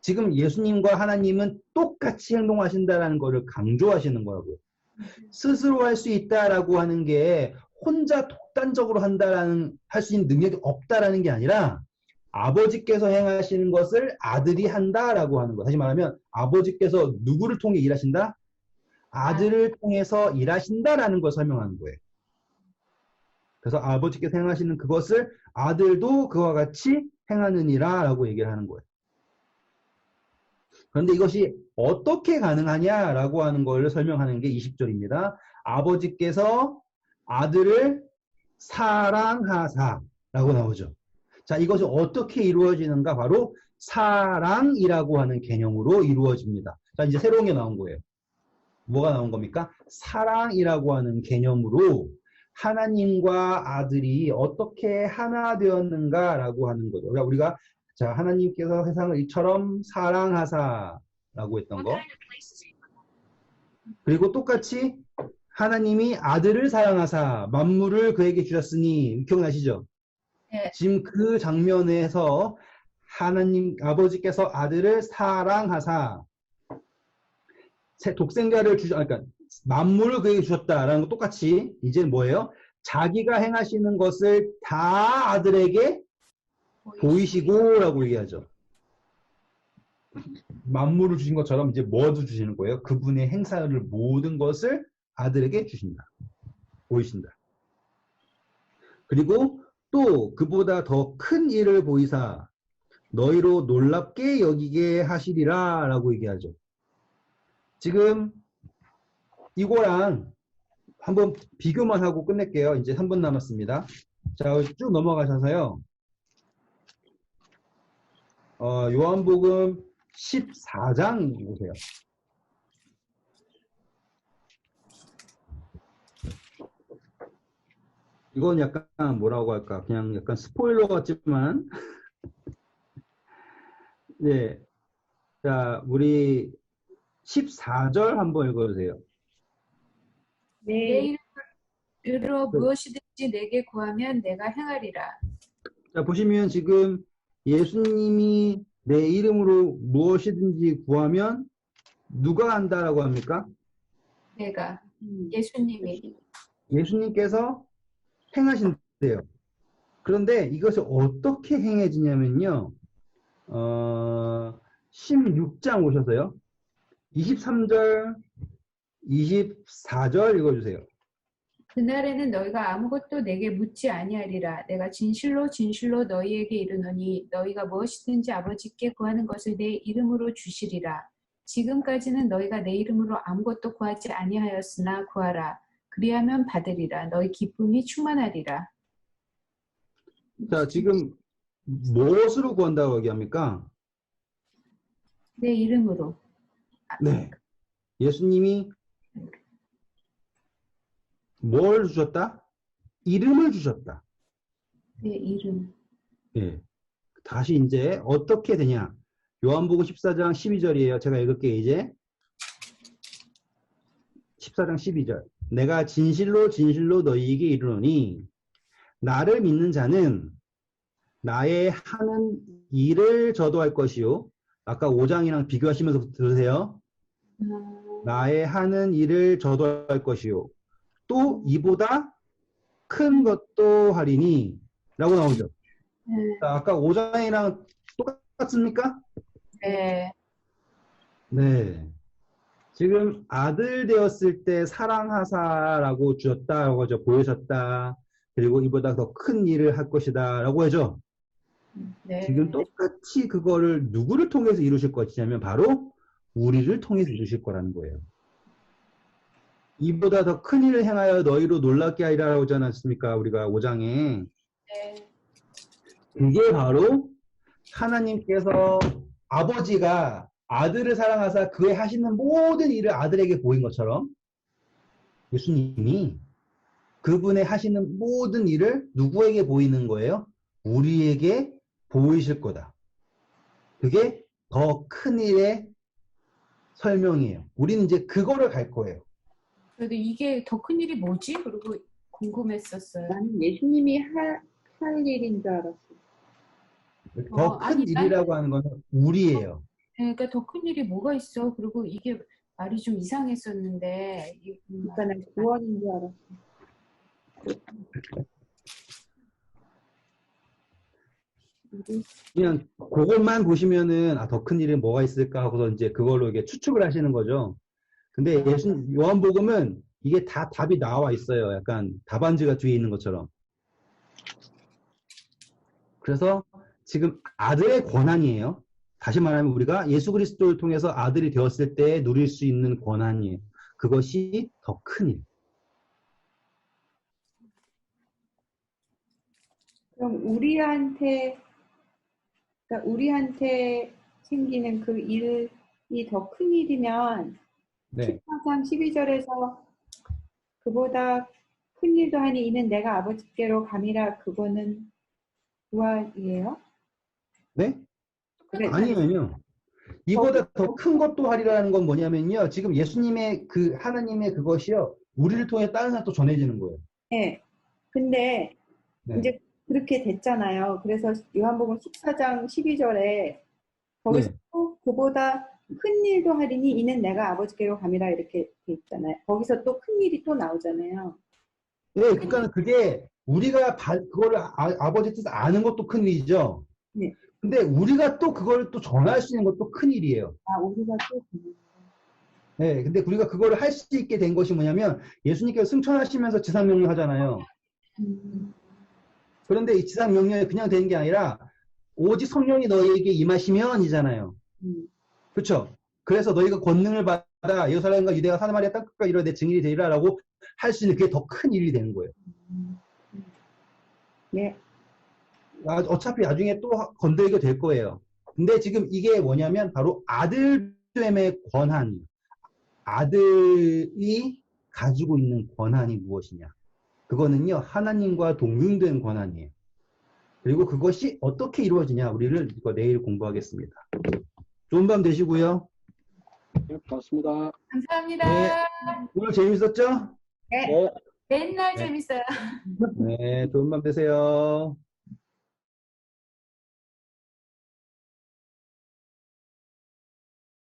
지금 예수님과 하나님은 똑같이 행동하신다라는 것을 강조하시는 거라고요. 스스로 할 수 있다라고 하는 게 혼자 독단적으로 할 수 있는 능력이 없다라는 게 아니라 아버지께서 행하시는 것을 아들이 한다라고 하는 거. 다시 말하면 아버지께서 누구를 통해 일하신다? 아들을 통해서 일하신다라는 걸 설명하는 거예요. 그래서 아버지께서 행하시는 그것을 아들도 그와 같이 행하느니라 라고 얘기를 하는 거예요. 그런데 이것이 어떻게 가능하냐라고 하는 걸 설명하는 게 20절입니다. 아버지께서 아들을 사랑하사 라고 나오죠. 자, 이것이 어떻게 이루어지는가? 바로 사랑이라고 하는 개념으로 이루어집니다. 자, 이제 새로운 게 나온 거예요. 뭐가 나온 겁니까? 사랑이라고 하는 개념으로 하나님과 아들이 어떻게 하나 되었는가라고 하는 거죠. 우리가 자, 하나님께서 세상을 이처럼 사랑하사라고 했던 거. 그리고 똑같이 하나님이 아들을 사랑하사 만물을 그에게 주셨으니 기억나시죠? 네. 지금 그 장면에서 하나님 아버지께서 아들을 사랑하사 독생자를 그러니까 만물을 그에게 주셨다라는 거 똑같이 이제 뭐예요? 자기가 행하시는 것을 다 아들에게 보이시고라고 얘기하죠. 만물을 주신 것처럼 이제 뭐도 주시는 거예요? 그분의 행사를 모든 것을 아들에게 주신다. 보이신다. 그리고 또 그보다 더 큰 일을 보이사 너희로 놀랍게 여기게 하시리라 라고 얘기하죠. 지금 이거랑 한번 비교만 하고 끝낼게요. 이제 3분 남았습니다. 자, 쭉 넘어가셔서요. 요한복음 14장 보세요. 이건 약간 뭐라고 할까? 그냥 약간 스포일러 같지만 네. 자, 우리 14절 한번 읽어주세요. 내 이름으로 무엇이든지 내게 구하면 내가 행하리라. 자, 보시면 지금 예수님이 내 이름으로 무엇이든지 구하면 누가 한다라고 합니까? 내가. 예수님이. 예수님께서 행하신대요. 그런데 이것이 어떻게 행해지냐면요. 16장 오셔서요. 23절, 24절 읽어주세요. 그날에는 너희가 아무것도 내게 묻지 아니하리라. 내가 진실로 진실로 너희에게 이르노니 너희가 무엇이든지 아버지께 구하는 것을 내 이름으로 주시리라. 지금까지는 너희가 내 이름으로 아무것도 구하지 아니하였으나 구하라. 그리하면 받으리라. 너희 기쁨이 충만하리라. 자, 지금 무엇으로 구한다고 얘기합니까? 내 이름으로. 네. 예수님이 뭘 주셨다? 이름을 주셨다. 내 이름. 예. 다시 이제 어떻게 되냐. 요한복음 14장 12절이에요. 제가 읽을게요, 이제. 14장 12절. 내가 진실로 진실로 너희에게 이르노니 나를 믿는 자는 나의 하는 일을 저도 할 것이요. 아까 5장이랑 비교하시면서 들으세요. 나의 하는 일을 저도 할 것이요. 또 이보다 큰 것도 하리니 라고 나오죠. 자, 아까 5장이랑 똑같습니까? 네. 네. 지금 아들 되었을 때 사랑하사라고 주셨다라고 하죠. 보여셨다. 그리고 이보다 더 큰 일을 할 것이다 라고 하죠. 네. 지금 똑같이 그거를 누구를 통해서 이루실 것이냐면 바로 우리를 통해서 이루실 거라는 거예요. 이보다 더 큰 일을 행하여 너희로 놀랍게 하리라고 하지 않았습니까? 우리가 5장에. 네. 그게 바로 하나님께서 아버지가 아들을 사랑하사 그의 하시는 모든 일을 아들에게 보인 것처럼 예수님이 그분의 하시는 모든 일을 누구에게 보이는 거예요? 우리에게 보이실 거다. 그게 더 큰 일의 설명이에요. 우리는 이제 그거를 갈 거예요. 그래도 이게 더 큰 일이 뭐지? 그리고 궁금했었어요. 나는 예수님이 할 일인 줄 알았어. 더 큰 아니, 일이라고 하는 거는 우리예요. 그러니까 더 큰 일이 뭐가 있어? 그리고 이게 말이 좀 이상했었는데. 그러니까 난 구원인 줄 알았어. 그냥 그것만 보시면은 더 큰 일은 뭐가 있을까 하고서 이제 그걸로 이게 추측을 하시는 거죠. 근데 요한복음은 이게 다 답이 나와 있어요. 약간 답안지가 뒤에 있는 것처럼. 그래서 지금 아들의 권한이에요. 다시 말하면 우리가 예수 그리스도를 통해서 아들이 되었을 때 누릴 수 있는 권한이에요. 그것이 더 큰 일. 그럼 우리한테 생기는 그 일이 더 큰 일이면 네. 14장 12절에서 그보다 큰 일도 하니 이는 내가 아버지께로 감이라 그거는 구원이에요? 네? 그래, 아니면요. 이보다 더 큰 것도 하리라는 건 뭐냐면요. 지금 예수님의 그 하나님의 그것이요. 우리를 통해 다른 사람도 전해지는 거예요. 네. 근데 네. 이제 그렇게 됐잖아요. 그래서 요한복음 14장 12절에 거기서 네. 또 그보다 큰 일도 하리니 이는 내가 아버지께로 감이라 이렇게 돼 있잖아요. 거기서 또 큰 일이 또 나오잖아요. 네, 그러니까 그게 우리가 그거를 아버지 뜻을 아는 것도 큰 일이죠. 네. 근데 우리가 또 그걸 또 전할 수 있는 것도 큰 일이에요. 우리가 또 네, 근데 우리가 그거를 할 수 있게 된 것이 뭐냐면 예수님께서 승천하시면서 지상명령 하잖아요. 그런데 이 지상명령이 그냥 되는 게 아니라 오직 성령이 너희에게 임하시면이잖아요. 그렇죠? 그래서 너희가 권능을 받아 예루살렘과 유대와 사마리아 땅끝까지 이르러 내 증인이 되리라라고 할 수 있는 그게 더 큰 일이 되는 거예요. 네. 어차피 나중에 또 건들게 될 거예요. 근데 지금 이게 뭐냐면 바로 아들됨의 권한. 아들이 가지고 있는 권한이 무엇이냐. 그거는요. 하나님과 동등된 권한이에요. 그리고 그것이 어떻게 이루어지냐. 우리를 이거 내일 공부하겠습니다. 좋은 밤 되시고요. 네, 고맙습니다. 감사합니다. 네. 오늘 재밌었죠? 네. 네. 맨날 네. 재밌어요. 네. 좋은 밤 되세요.